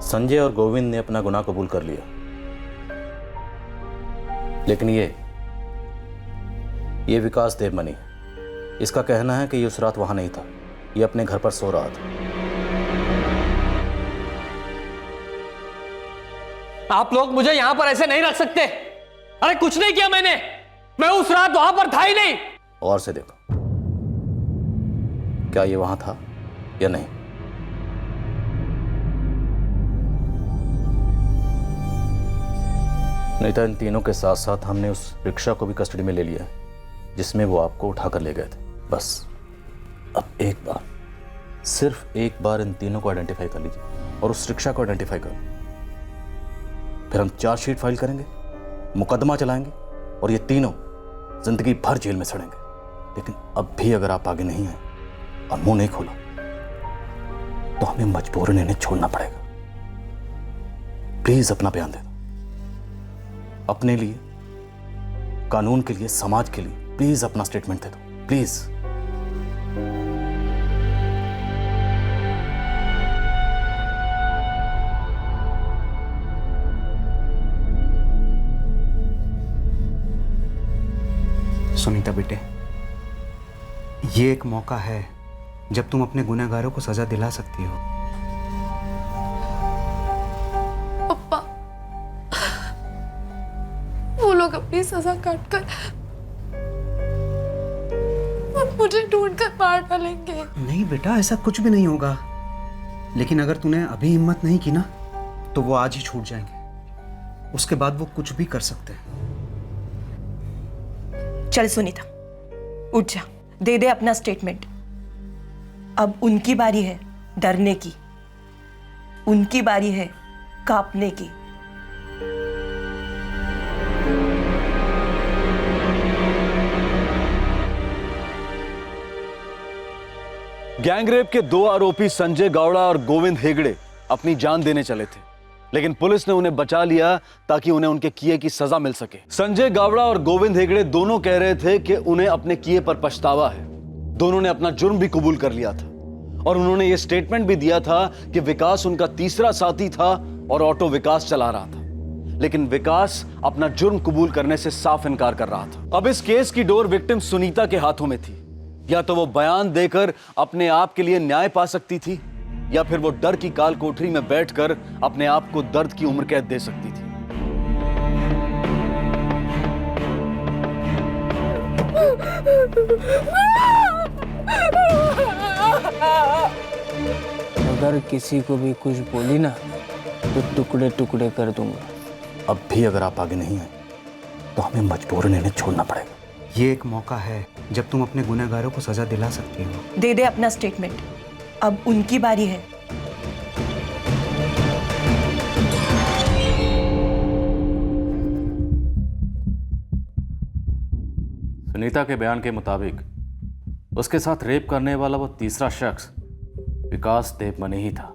संजय और गोविंद ने अपना गुनाह कबूल कर लिया, लेकिन ये विकास देवमनी, इसका कहना है कि ये उस रात वहां नहीं था, ये अपने घर पर सो रहा था। आप लोग मुझे यहां पर ऐसे नहीं रख सकते। अरे कुछ नहीं किया मैंने, मैं उस रात वहां पर था ही नहीं। और से देखो, क्या ये वहां था या नहीं? नहीं था। इन तीनों के साथ साथ हमने उस रिक्शा को भी कस्टडी में ले लिया है जिसमें वो आपको उठाकर ले गए थे। बस अब एक बार, सिर्फ एक बार इन तीनों को आइडेंटिफाई कर लीजिए और उस रिक्शा को आइडेंटिफाई कर, फिर हम चार्जशीट फाइल करेंगे, मुकदमा चलाएंगे और ये तीनों जिंदगी भर जेल में सड़ेंगे। लेकिन अब भी अगर आप आगे नहीं आए और मुंह नहीं खोला तो हमें मजबूरन इन्हें छोड़ना पड़ेगा। प्लीज अपना बयान दे दो, अपने लिए, कानून के लिए, समाज के लिए। प्लीज अपना स्टेटमेंट दे दो, प्लीज। सुनीता बेटे, ये एक मौका है जब तुम अपने गुनहगारों को सजा दिला सकती हो। पप्पा, वो लोग अपनी सजा काटकर मुझे ढूंढकर मार डालेंगे। नहीं बेटा, ऐसा कुछ भी नहीं होगा। लेकिन अगर तूने अभी हिम्मत नहीं की ना, तो वो आज ही छूट जाएंगे। उसके बाद वो कुछ भी कर सकते हैं। चल सुनीता, उठ जा, दे दे अपना स्टेटमेंट। अब उनकी बारी है डरने की, उनकी बारी है कांपने की। गैंगरेप के दो आरोपी संजय गौड़ा और गोविंद हेगड़े अपनी जान देने चले थे, लेकिन पुलिस ने उन्हें बचा लिया ताकि उन्हें उनके किए की सजा मिल सके। संजय गौड़ा और गोविंद हेगड़े दोनों कह रहे थे कि उन्हें अपने किए पर पछतावा है। दोनों ने अपना जुर्म भी कबूल कर लिया था और उन्होंने यह स्टेटमेंट भी दिया था कि विकास उनका तीसरा साथी था और ऑटो विकास चला रहा था। लेकिन विकास अपना जुर्म कबूल करने से साफ इनकार कर रहा था। अब इस केस की डोर विक्टिम सुनीता के हाथों में थी। या तो वो बयान देकर अपने आप के लिए न्याय पा सकती थी, या फिर वो डर की काल कोठरी में बैठकर अपने आप को दर्द की उम्र कैद दे सकती थी। अगर किसी को भी कुछ बोली ना तो टुकड़े टुकड़े कर दूंगा। अब भी अगर आप आगे नहीं आए तो हमें मजबूरन इन्हें छोड़ना पड़ेगा। ये एक मौका है जब तुम अपने गुनहगारों को सजा दिला सकती हो। दे दे अपना स्टेटमेंट, अब उनकी बारी है। सुनीता के बयान के मुताबिक उसके साथ रेप करने वाला वो तीसरा शख्स विकास देवमनी ही था।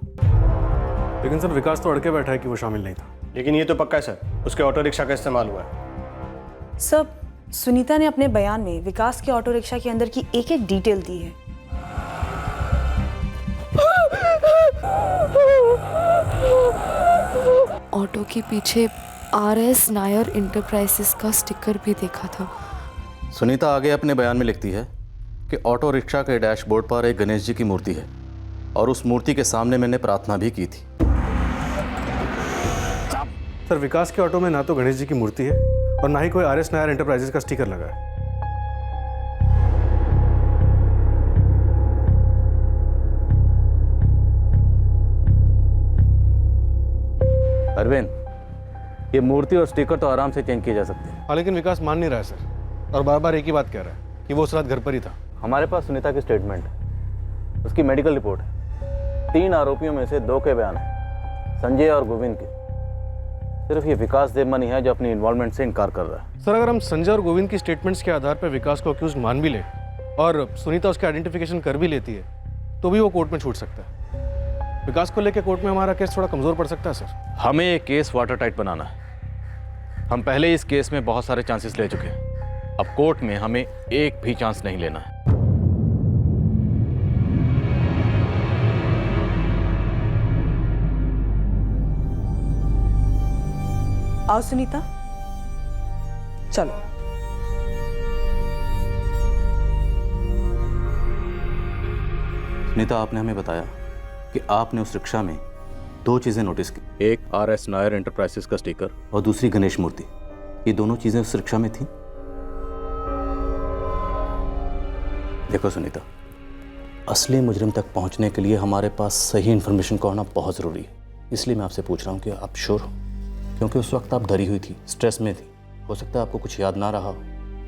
लेकिन सर, विकास तो अड़के बैठा है कि वो शामिल नहीं था। लेकिन ये तो पक्का है सर, उसके ऑटो रिक्शा का इस्तेमाल हुआ है। सब सुनीता ने अपने बयान में विकास के ऑटो रिक्शा के अंदर की एक एक डिटेल दी है। ऑटो के पीछे RS नायर इंटरप्राइजेस का स्टिकर भी देखा था। सुनीता आगे अपने बयान में लिखती है कि ऑटो रिक्शा के डैशबोर्ड पर एक गणेश जी की मूर्ति है और उस मूर्ति के सामने मैंने प्रार्थना भी की थी। सर, विकास के ऑटो में ना तो गणेश जी की मूर्ति है और ना ही कोई RS नायर एंटरप्राइजेज का स्टिकर लगा है। अरविंद, ये मूर्ति और स्टिकर तो आराम से चेंज किए जा सकते हैं। हाँ, लेकिन विकास मान नहीं रहा है सर, और बार बार एक ही बात कह रहा है कि वो उस रात घर पर ही था। हमारे पास सुनीता की स्टेटमेंट है, उसकी मेडिकल रिपोर्ट है, 3 आरोपियों में से 2 के बयान है, संजय और गोविंद के। सिर्फ ये विकास देवमनी है जो अपनी इन्वॉल्वमेंट से इनकार कर रहा है। सर, अगर हम संजय और गोविंद की स्टेटमेंट्स के आधार पर विकास को अक्यूज मान भी ले और सुनीता उसका आइडेंटिफिकेशन कर भी लेती है तो भी वो कोर्ट में छूट सकता है। विकास को लेकर कोर्ट में हमारा केस थोड़ा कमजोर पड़ सकता है सर। हमें ये केस वाटर टाइट बनाना है। हम पहले इस केस में बहुत सारे चांसेस ले चुके हैं, अब कोर्ट में हमें एक भी चांस नहीं लेना है। आओ सुनीता, चलो। सुनीता, आपने हमें बताया कि आपने उस रिक्शा में 2 चीजें नोटिस की, एक RS नायर एंटरप्राइजेस का स्टिकर और दूसरी गणेश मूर्ति। ये दोनों चीजें उस रिक्शा में थी। देखो सुनीता, असली मुजरिम तक पहुंचने के लिए हमारे पास सही इंफॉर्मेशन का होना बहुत जरूरी है। इसलिए मैं आपसे पूछ रहा हूं कि आप श्योर हो? क्योंकि उस वक्त आप डरी हुई थी, स्ट्रेस में थी, हो सकता है आपको कुछ याद ना रहा हो,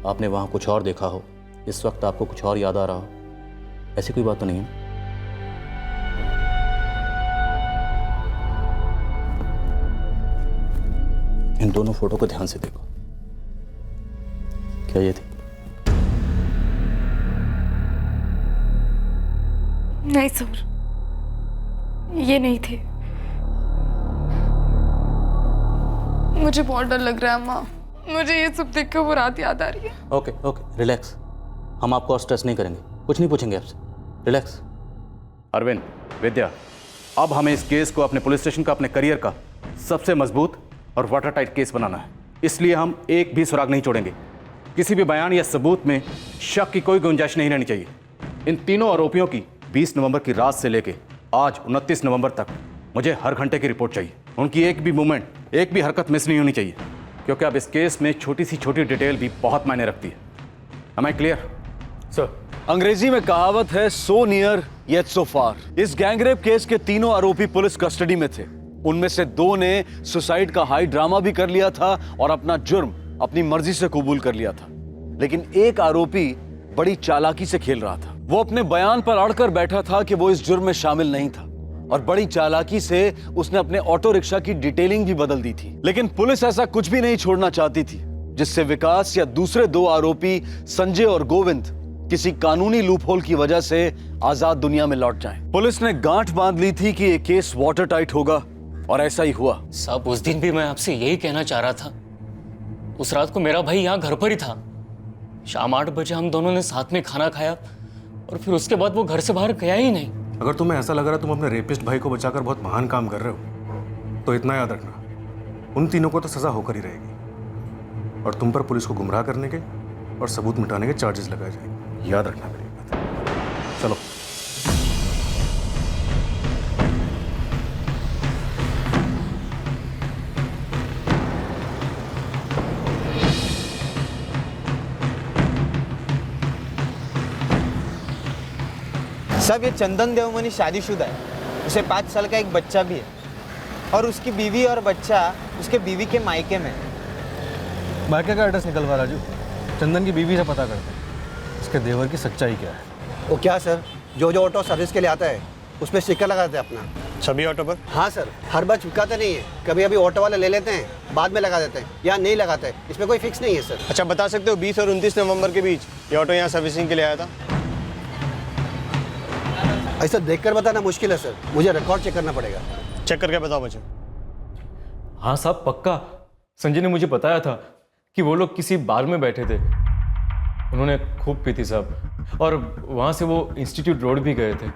आपने वहां कुछ और देखा हो, इस वक्त आपको कुछ और याद आ रहा हो। ऐसी कोई बात तो नहीं है? इन दोनों फोटो को ध्यान से देखो। क्या ये थी? नहीं सर, ये नहीं थे। मुझे बहुत डर लग रहा है माँ, मुझे ये सब देख कर वो रात याद आ रही है। Okay, relax. हम आपको और स्ट्रेस नहीं करेंगे, कुछ नहीं पूछेंगे आपसे, रिलैक्स। अरविंद, विद्या, अब हमें इस केस को अपने पुलिस स्टेशन का, अपने करियर का सबसे मजबूत और वाटर टाइट केस बनाना है। इसलिए हम एक भी सुराग नहीं छोड़ेंगे। किसी भी बयान या सबूत में शक की कोई गुंजाइश नहीं रहनी चाहिए। इन तीनों आरोपियों की 20 नवंबर की रात से लेके आज 29 नवंबर तक मुझे हर घंटे की रिपोर्ट चाहिए। उनकी एक भी मूवमेंट, एक भी हरकत मिस नहीं होनी चाहिए, क्योंकि अब इस केस में छोटी सी छोटी डिटेल भी बहुत मायने रखती है। Am I clear? सर, अंग्रेजी में कहावत है, सो नियर येट सो फार। इस गैंगरेप केस के तीनों आरोपी पुलिस कस्टडी में थे। उनमें से 2 ने सुसाइड का हाई ड्रामा भी कर लिया था और अपना जुर्म अपनी मर्जी से कबूल कर लिया था, लेकिन एक आरोपी बड़ी चालाकी से खेल रहा था। वो अपने बयान पर अड़कर बैठा था कि वो इस जुर्म में शामिल नहीं था, और बड़ी चालाकी से उसने अपने ऑटो रिक्शा की डिटेलिंग भी बदल दी थी। लेकिन पुलिस ऐसा कुछ भी नहीं छोड़ना चाहती थी जिससे विकास या दूसरे 2 आरोपी संजय और गोविंद किसी कानूनी लूपहोल की वजह से आजाद दुनिया में लौट जाएं। पुलिस ने गांठ बांध ली थी कि ये केस वाटर टाइट होगा, और ऐसा ही हुआ। साहब, उस दिन भी मैं आपसे यही कहना चाह रहा था। उस रात को मेरा भाई यहाँ घर पर ही था। शाम 8 बजे हम दोनों ने साथ में खाना खाया और फिर उसके बाद वो घर से बाहर गया ही नहीं। अगर तुम्हें ऐसा लग रहा है तुम अपने रेपिस्ट भाई को बचाकर बहुत महान काम कर रहे हो, तो इतना याद रखना, उन तीनों को तो सजा होकर ही रहेगी, और तुम पर पुलिस को गुमराह करने के और सबूत मिटाने के चार्जेस लगाए जाएंगे। याद रखना मेरी बात। चलो। सब ये चंदन देवमनी शादीशुदा है, उसे 5 साल का एक बच्चा भी है, और उसकी बीवी और बच्चा उसके बीवी के मायके में। मायके का एड्रेस निकलवा राजू, चंदन की बीवी से पता करते हैं इसके देवर की सच्चाई क्या है। वो क्या सर, जो ऑटो सर्विस के लिए आता है उसमें स्टिकर लगाते हैं अपना। सभी ऑटो पर? हाँ सर, हर बार चिपकाते नहीं है, कभी अभी ऑटो वाले ले लेते हैं, बाद में लगा देते हैं या नहीं लगाते हैं, इसमें कोई फिक्स नहीं है सर। अच्छा, बता सकते हो 20 और 29 नवंबर के बीच ये ऑटो यहाँ सर्विसिंग के लिए आया था? ऐसा देखकर बताना मुश्किल है सर, मुझे रिकॉर्ड चेक करना पड़ेगा। चेक करके बताओ मुझे। हाँ साहब, पक्का। संजय ने मुझे बताया था कि वो लोग किसी बार में बैठे थे, उन्होंने खूब पी थी साहब, और वहां से वो इंस्टीट्यूट रोड भी गए थे।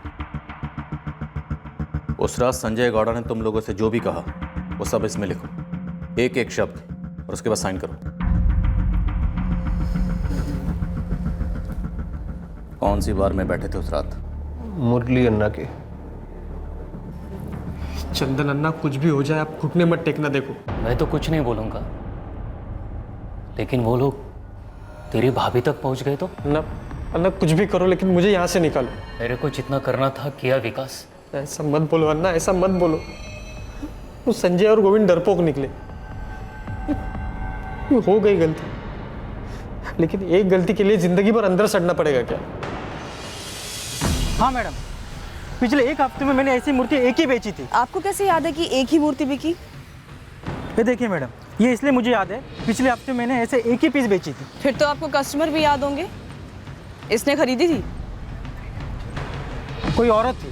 उस रात संजय गौड़ा ने तुम लोगों से जो भी कहा वो सब इसमें लिखो, एक एक शब्द, और उसके बाद साइन करो। कौन सी बार में बैठे थे उस रात? मुरली अन्ना के। चंदन अन्ना, कुछ भी हो जाए आप घुटने मत टेकना। देखो मैं तो कुछ नहीं बोलूंगा, लेकिन वो लोग तेरी भाभी तक पहुंच गए तो? अन्ना कुछ भी करो लेकिन मुझे यहाँ से निकालो। मेरे को जितना करना था किया विकास। ऐसा मत बोलो अन्ना, ऐसा मत बोलो। वो संजय और गोविंद डरपोक निकले, हो गई गलती, लेकिन एक गलती के लिए जिंदगी भर अंदर सड़ना पड़ेगा क्या? हाँ मैडम, पिछले एक हफ्ते में मैंने ऐसी मूर्ति एक ही बेची थी। आपको कैसे याद है कि एक ही मूर्ति बिकी? ये देखिए मैडम, ये इसलिए मुझे याद है, पिछले हफ्ते मैंने ऐसे एक ही पीस बेची थी। फिर तो आपको कस्टमर भी याद होंगे। इसने खरीदी थी? कोई औरत थी।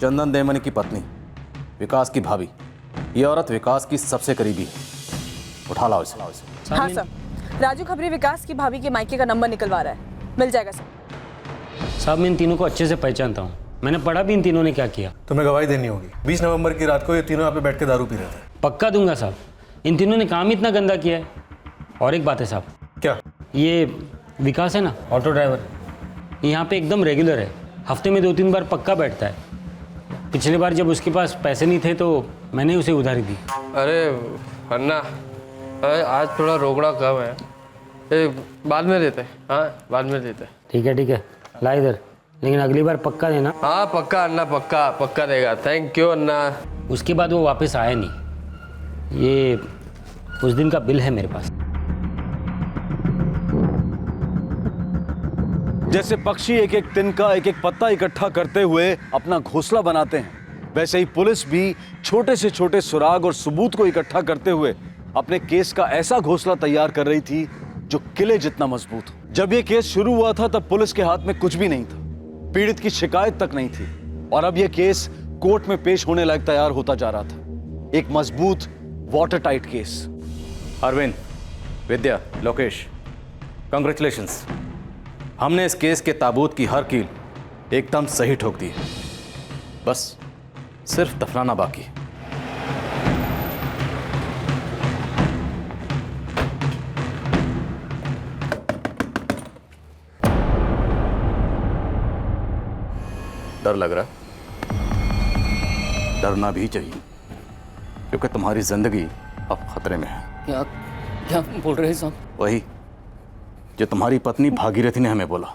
चंदन देवमणि की पत्नी, विकास की भाभी। ये औरत विकास की सबसे करीबी है। उठा लाओ इसे। हाँ सर, राजू खबरी विकास की भाभी के मायके का नंबर निकलवा रहा है, मिल जाएगा सर। साहब, मैं इन तीनों को अच्छे से पहचानता हूँ, मैंने पढ़ा भी इन तीनों ने क्या किया। तुम्हें गवाही देनी होगी। 20 नवंबर की रात को ये तीनों यहाँ पे बैठ के दारू पी रहे थे। पक्का दूंगा साहब, इन तीनों ने काम इतना गंदा किया है। और एक बात है साहब। क्या? ये विकास है ना, ऑटो ड्राइवर, ये यहाँ पे एकदम रेगुलर है, हफ्ते में 2-3 बार पक्का बैठता है। पिछली बार जब उसके पास पैसे नहीं थे तो मैंने उसे उधारी दी। अरे अन्ना, आज थोड़ा रोकड़ा कम है, बाद में देते। हाँ बाद में देते। ठीक है, ला इधर, लेकिन अगली बार पक्का देना। हाँ पक्का अन्ना, पक्का देगा। थैंक यू अन्ना। उसके बाद वो वापस आया नहीं। ये उस दिन का बिल है मेरे पास। जैसे पक्षी एक एक तिनका, एक एक पत्ता इकट्ठा करते हुए अपना घोंसला बनाते हैं, वैसे ही पुलिस भी छोटे से छोटे सुराग और सबूत को इकट्ठा करते हुए अपने केस का ऐसा घोंसला तैयार कर रही थी जो किले जितना मजबूत हो। जब यह केस शुरू हुआ था तब पुलिस के हाथ में कुछ भी नहीं था, पीड़ित की शिकायत तक नहीं थी, और अब यह केस कोर्ट में पेश होने लायक तैयार होता जा रहा था। एक मजबूत वाटर टाइट केस। अरविंद, विद्या, लोकेश, कांग्रेचुलेशंस। हमने इस केस के ताबूत की हर कील एकदम सही ठोक दी है, बस सिर्फ दफनाना बाकी है। डर लग रहा है? डरना भी चाहिए, क्योंकि तुम्हारी जिंदगी अब खतरे में है। क्या बोल रहे हैं साहब? वही जो तुम्हारी पत्नी भागीरथी ने हमें बोला।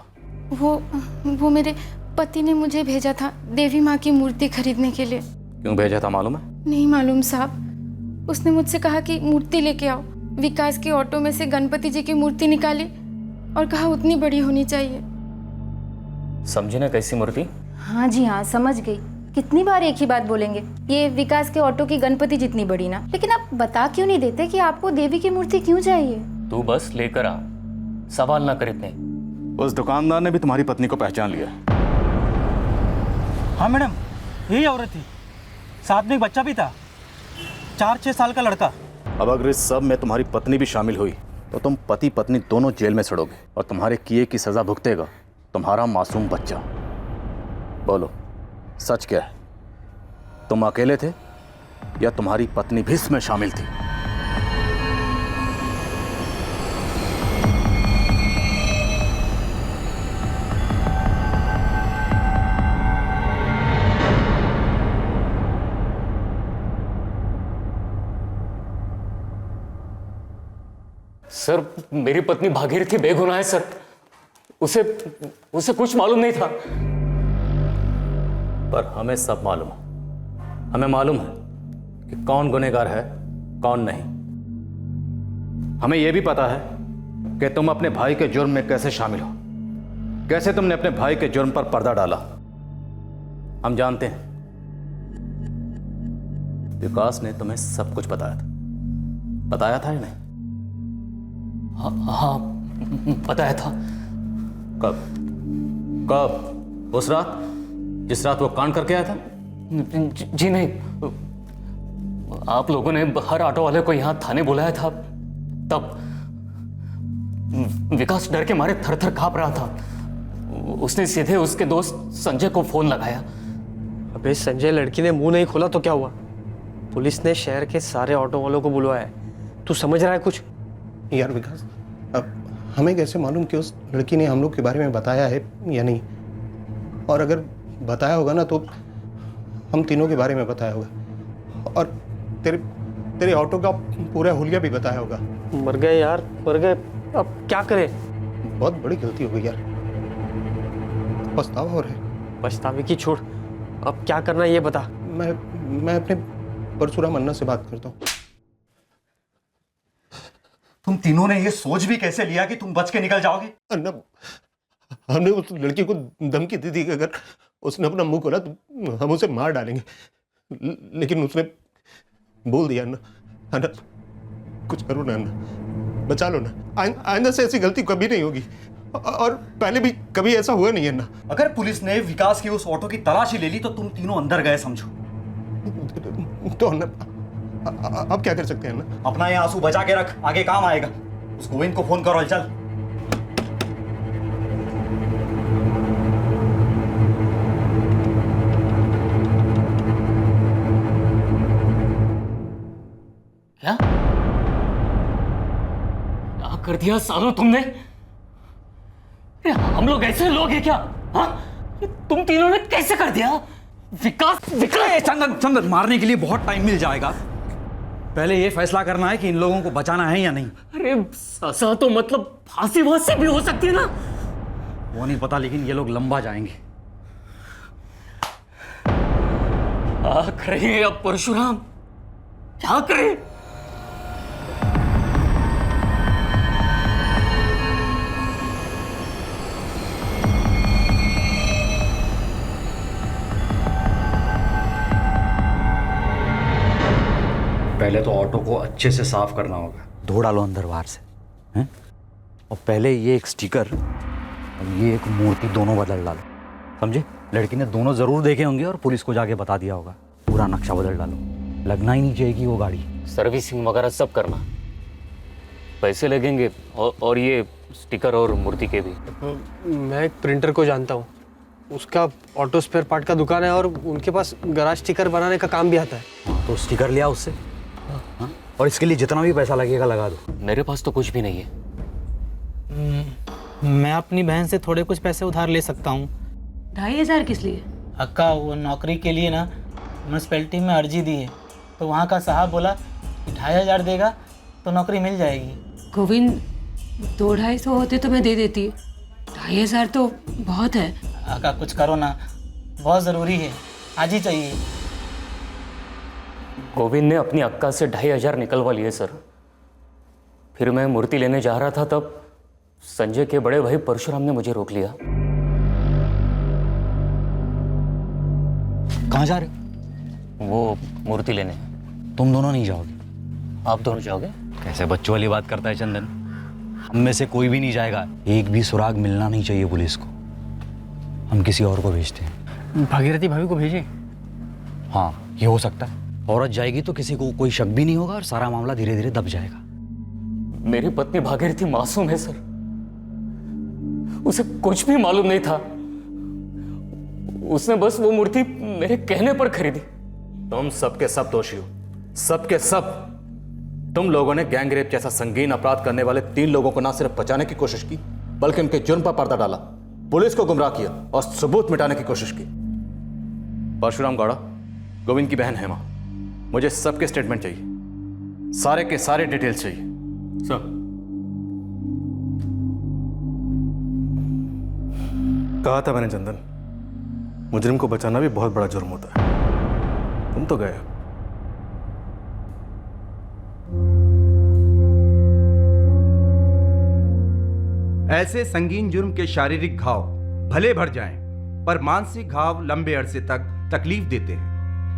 वो मेरे पति ने मुझे भेजा था देवी माँ की मूर्ति खरीदने के लिए। क्यों भेजा था मालूम है? नहीं मालूम साहब, उसने मुझसे कहा कि मूर्ति लेके आओ। विकास के ऑटो में से गणपति जी की मूर्ति निकाली और कहा उतनी बड़ी होनी चाहिए। समझी ना कैसी मूर्ति? हाँ जी हाँ, समझ गई। कितनी बार एक ही बात बोलेंगे, ये विकास के ऑटो की गणपति जितनी बड़ी ना। लेकिन आप बता क्यों नहीं देते कि आपको देवी की मूर्ति क्यों चाहिए? तू बस लेकर आ, सवाल ना कर इतने। उस दुकानदार ने भी तुम्हारी पत्नी को पहचान लिया। हाँ मैडम, यही औरत थी, साथ में एक बच्चा भी था, 4-6 साल का लड़का। अब अगर इस सब में तुम्हारी पत्नी भी शामिल हुई तो तुम पति पत्नी दोनों जेल में सड़ोगे, और तुम्हारे किए की सजा भुगतेगा तुम्हारा मासूम बच्चा। बोलो, सच क्या है? तुम अकेले थे या तुम्हारी पत्नी भी इसमें शामिल थी? सर, मेरी पत्नी भागीरथी बेगुनाह है सर, उसे कुछ मालूम नहीं था। पर हमें सब मालूम है। हमें मालूम है कि कौन गुनहगार है, कौन नहीं। हमें यह भी पता है कि तुम अपने भाई के जुर्म में कैसे शामिल हो, कैसे तुमने अपने भाई के जुर्म पर पर्दा डाला। हम जानते हैं विकास ने तुम्हें सब कुछ बताया था या नहीं? हाँ, बताया था। कब? उस रात जिस रात वो कांड करके आया था? जी नहीं, आप लोगों ने हर ऑटो वाले को यहाँ थाने बुलाया था, तब विकास डर के मारे थर-थर कांप रहा था। उसने सीधे उसके दोस्त संजय को फोन लगाया। अबे संजय, लड़की ने मुंह नहीं खोला तो क्या हुआ? पुलिस ने शहर के सारे ऑटो वालों को बुलवाया है। तू समझ रहा है कुछ? यार विकास, अब हमें कैसे मालूम कि उस लड़की ने हम लोग के बारे में बताया है या नहीं? और अगर बताया होगा ना तो हम तीनों के बारे में बताया होगा। और तेरे तेरे ऑटो का पूरा हुलिया भी बताया होगा। मर गए यार, मर गए, अब क्या करें? बहुत बड़ी गलती हो गई यार, पछतावा हो रहा है। पछतावे की छोड़, अब क्या करना है ये बता। मैं अपने परशुराम अन्ना से बात करता हूँ। तुम तीनों ने ये सोच भी कैसे लिया कि तुम बच के निकल जाओगे? अन्ना, हमने उस लड़की को धमकी दी थी कि अगर उसने अपना मुंह खोला तो हम उसे मार डालेंगे, लेकिन उसने बोल दिया अन्ना, अन्ना कुछ करो ना अन्ना, बचा लो ना, आइंदा से ऐसी गलती कभी नहीं होगी, और पहले भी कभी ऐसा हुआ नहीं अन्ना। अगर पुलिस ने विकास की उस ऑटो की तलाशी ले ली तो तुम तीनों अंदर गए समझो। तो अन्ना अब क्या कर सकते हैं अन्ना? अपना ये आंसू बचा के रख, आगे काम आएगा। उस गोविंद को फोन करो, चल। क्या कर दिया सालों तुमने? हम लोग ऐसे लोग हैं क्या? हाँ, तुम तीनों ने कैसे कर दिया? विकास चंदन, मारने के लिए बहुत टाइम मिल जाएगा। पहले ये फैसला करना है कि इन लोगों को बचाना है या नहीं। अरे सजा तो मतलब फांसी वांसी भी हो सकती है ना? वो नहीं पता, लेकिन ये लोग लंबा जाएंगे। क्या करें अब परशुराम, क्या करें? पहले तो ऑटो को अच्छे से साफ करना होगा, धो डालो अंदर बाहर से, हैं? और पहले ये एक स्टिकर और ये एक मूर्ति दोनों बदल डालो, समझे? लड़की ने दोनों जरूर देखे होंगे और पुलिस को जाके बता दिया होगा। पूरा नक्शा बदल डालो, लगना ही नहीं चाहिए कि वो गाड़ी। सर्विसिंग वगैरह सब करना, पैसे लगेंगे, और ये स्टिकर और मूर्ति के भी। मैं एक प्रिंटर को जानता हूँ, उसका ऑटो स्पेयर पार्ट का दुकान है और उनके पास गराज स्टिकर बनाने का काम भी आता है। तो स्टिकर लिया उससे, हाँ? और इसके लिए जितना भी पैसा लगेगा लगा दो। मेरे पास तो कुछ भी नहीं है। मैं अपनी बहन से थोड़े कुछ पैसे उधार ले सकता हूँ। 2,500 किस लिए? अक्का, वो नौकरी के लिए ना म्यूनसिपैलिटी में अर्जी दी है, तो वहाँ का साहब बोला कि 2,500 देगा तो नौकरी मिल जाएगी। गोविंद, 200-250 होते तो मैं दे देती, 2,500 तो बहुत है। अक्का कुछ करो ना, बहुत ज़रूरी है, आज ही चाहिए। गोविंद ने अपनी अक्का से 2,500 निकलवा लिए सर। फिर मैं मूर्ति लेने जा रहा था, तब संजय के बड़े भाई परशुराम ने मुझे रोक लिया। कहाँ जा रहे हो? वो मूर्ति लेने। तुम दोनों नहीं जाओगे? आप दोनों जाओगे? कैसे बच्चों वाली बात करता है चंदन। हम में से कोई भी नहीं जाएगा, एक भी सुराग मिलना नहीं चाहिए पुलिस को। हम किसी और को भेजते हैं। भागीरथी भाभी को भेजें? हाँ, ये हो सकता है। औरत जाएगी तो किसी को कोई शक भी नहीं होगा और सारा मामला धीरे धीरे दब जाएगा। मेरी पत्नी भागीरथी मासूम है सर, उसे कुछ भी मालूम नहीं था। उसने बस वो मूर्ति मेरे कहने पर खरीदी। तुम सबके सब दोषी हो, सबके सब। तुम लोगों ने गैंग रेप जैसा संगीन अपराध करने वाले 3 लोगों को ना सिर्फ बचाने की कोशिश की, बल्कि उनके जुर्म पर पर्दा डाला, पुलिस को गुमराह किया और सबूत मिटाने की कोशिश की। परशुराम गौड़ा, गोविंद की बहन हेमा, मुझे सबके स्टेटमेंट चाहिए, सारे के सारे डिटेल्स चाहिए। सर, कहा था मैंने चंदन, मुजरिम को बचाना भी बहुत बड़ा जुर्म होता है। तुम तो गए। ऐसे संगीन जुर्म के शारीरिक घाव भले भर जाएं, पर मानसिक घाव लंबे अरसे तक तकलीफ देते हैं।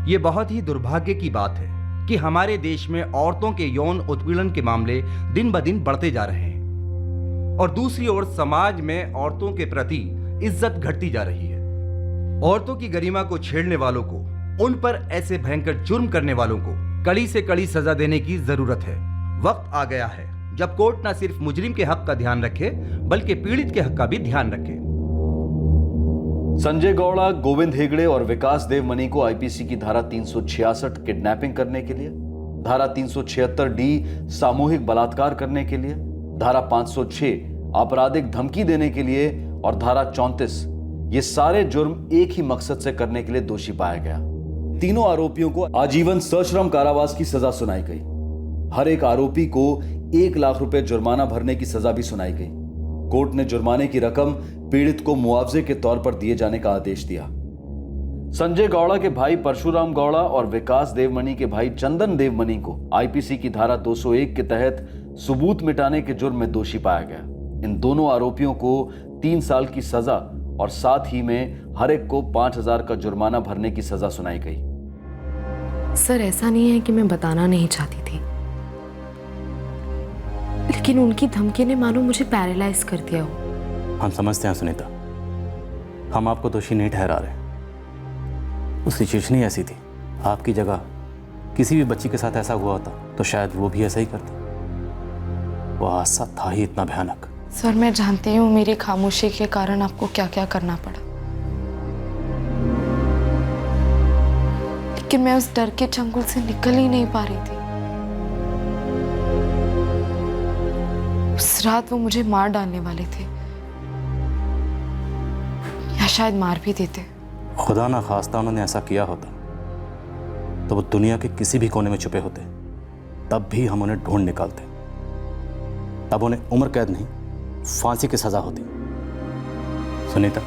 ये बहुत ही दुर्भाग्य की बात है कि हमारे देश में औरतों के यौन उत्पीड़न के मामले दिन ब दिन बढ़ते जा रहे हैं, और दूसरी ओर समाज में औरतों के प्रति इज्जत घटती जा रही है। औरतों की गरिमा को छेड़ने वालों को, उन पर ऐसे भयंकर जुर्म करने वालों को कड़ी से कड़ी सजा देने की जरूरत है। वक्त आ गया है जब कोर्ट न सिर्फ मुजरिम के हक का ध्यान रखे, बल्कि पीड़ित के हक का भी ध्यान रखे। संजय गौड़ा, गोविंद हेगड़े और विकास देवमनी को आईपीसी की धारा 366 किडनैपिंग करने के लिए, धारा 376 डी सामूहिक बलात्कार करने के लिए, धारा 506 आपराधिक धमकी देने के लिए और धारा 34 ये सारे जुर्म एक ही मकसद से करने के लिए दोषी पाया गया। तीनों आरोपियों को आजीवन सश्रम कारावास की सजा सुनाई गई। हर एक आरोपी को 1 लाख रुपए जुर्माना भरने की सजा भी सुनाई गई। कोर्ट ने जुर्माने की रकम पीड़ित को मुआवजे के तौर पर दिए जाने का आदेश दिया। संजय गौड़ा के भाई परशुराम गौड़ा और विकास देवमणि के भाई चंदन देवमणि को आईपीसी की धारा 201 के तहत सबूत मिटाने के जुर्म में दोषी पाया गया। इन दोनों आरोपियों को 3 साल की सजा और साथ ही में हर एक को 5,000 का जुर्माना भरने की सजा सुनाई गई। सर, ऐसा नहीं है कि मैं बताना नहीं चाहती थी, लेकिन उनकी धमकी ने मानो मुझे पैरालाइज कर दिया हो। हम समझते हैं सुनीता, हम आपको दोषी नहीं ठहरा रहे। वो सिचुएशन ही ऐसी थी। आपकी जगह किसी भी बच्ची के साथ ऐसा हुआ होता तो शायद वो भी ऐसा ही करती। वो हादसा था ही इतना भयानक। सर, मैं जानती हूँ मेरी खामोशी के कारण आपको क्या क्या करना पड़ा, लेकिन मैं उस डर के चंगुल से निकल ही नहीं पा रही थी। उस रात वो मुझे मार डालने वाले थे, या शायद मार भी देते। खुदा ना खास्ता उन्होंने ऐसा किया होता तो वो दुनिया के किसी भी कोने में छुपे होते, तब भी हम उन्हें ढूंढ निकालते। तब उन्हें उम्र कैद नहीं, फांसी की सजा होती। सुनीता,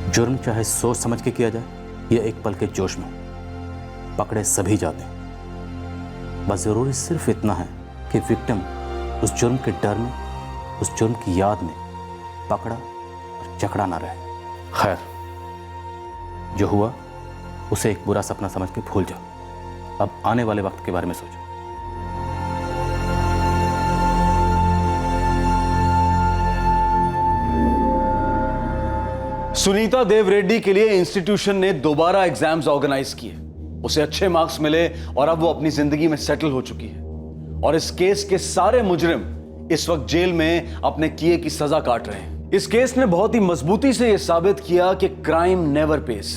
जुर्म चाहे सोच समझ के किया जाए या एक पल के जोश में, पकड़े सभी जाते हैं। बस जरूरी सिर्फ इतना है कि विक्टिम उस जुर्म के डर में, उस जुर्म की याद में पकड़ा और जकड़ा ना रहे। खैर, जो हुआ उसे एक बुरा सपना समझ के भूल जाओ। अब आने वाले वक्त के बारे में सोचो। सुनीता देव रेड्डी के लिए इंस्टीट्यूशन ने दोबारा एग्जाम्स ऑर्गेनाइज किए। उसे अच्छे मार्क्स मिले और अब वो अपनी जिंदगी में सेटल हो चुकी है। और इस केस के सारे मुजरिम इस वक्त जेल में अपने किए की सजा काट रहे हैं। इस केस ने बहुत ही मजबूती से यह साबित किया कि क्राइम नेवर पेस।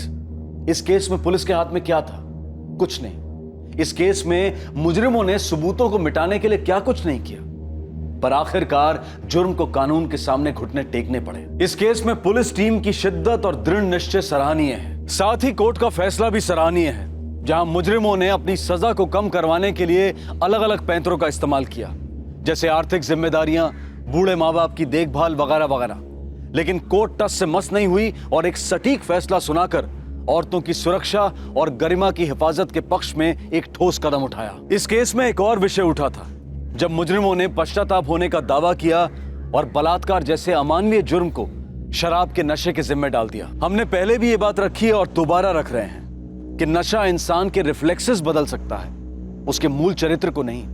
इस केस में पुलिस के हाथ में क्या था? कुछ नहीं। इस केस में मुजरिमों ने सबूतों को मिटाने के लिए क्या कुछ नहीं किया, पर आखिरकार जुर्म को कानून के सामने घुटने टेकने पड़े। इस केस में पुलिस टीम की शिद्दत और दृढ़ निश्चय सराहनीय है। साथ ही कोर्ट का फैसला भी सराहनीय है, जहां मुजरिमों ने अपनी सजा को कम करवाने के लिए अलग अलग पैंतरों का इस्तेमाल किया, जैसे आर्थिक जिम्मेदारियां, बूढ़े माँ बाप की देखभाल वगैरह वगैरह। लेकिन कोर्ट टस से मस नहीं हुई और एक सटीक फैसला सुनाकर औरतों की सुरक्षा और गरिमा की हिफाजत के पक्ष में एक ठोस कदम उठाया। इस केस में एक और विषय उठा था, जब मुजरिमों ने पश्चाताप होने का दावा किया और बलात्कार जैसे अमानवीय जुर्म को शराब के नशे के जिम्मे डाल दिया। हमने पहले भी ये बात रखी है और दोबारा रख रहे हैं कि नशा इंसान के रिफ्लेक्सेस बदल सकता है, उसके मूल चरित्र को नहीं।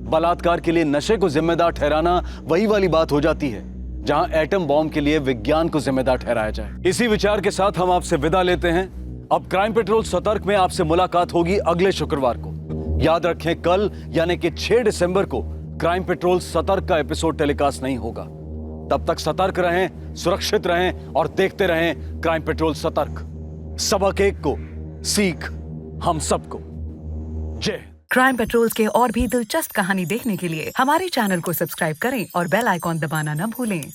बलात्कार के लिए नशे को जिम्मेदार ठहराना वही वाली बात हो जाती है जहां एटम बॉम्ब के लिए विज्ञान को जिम्मेदार ठहराया जाए। इसी विचार के साथ हम आपसे विदा लेते हैं। अब क्राइम पेट्रोल सतर्क में आपसे मुलाकात होगी अगले शुक्रवार को। याद रखें, कल यानी कि 6 दिसंबर को क्राइम पेट्रोल सतर्क का एपिसोड टेलीकास्ट नहीं होगा। तब तक सतर्क रहें, सुरक्षित रहें और देखते रहें क्राइम पेट्रोल सतर्क। सबक एक को, सीख हम सबको। जय। क्राइम पेट्रोल के और भी दिलचस्प कहानी देखने के लिए हमारे चैनल को सब्सक्राइब करें और बेल आइकॉन दबाना न भूलें।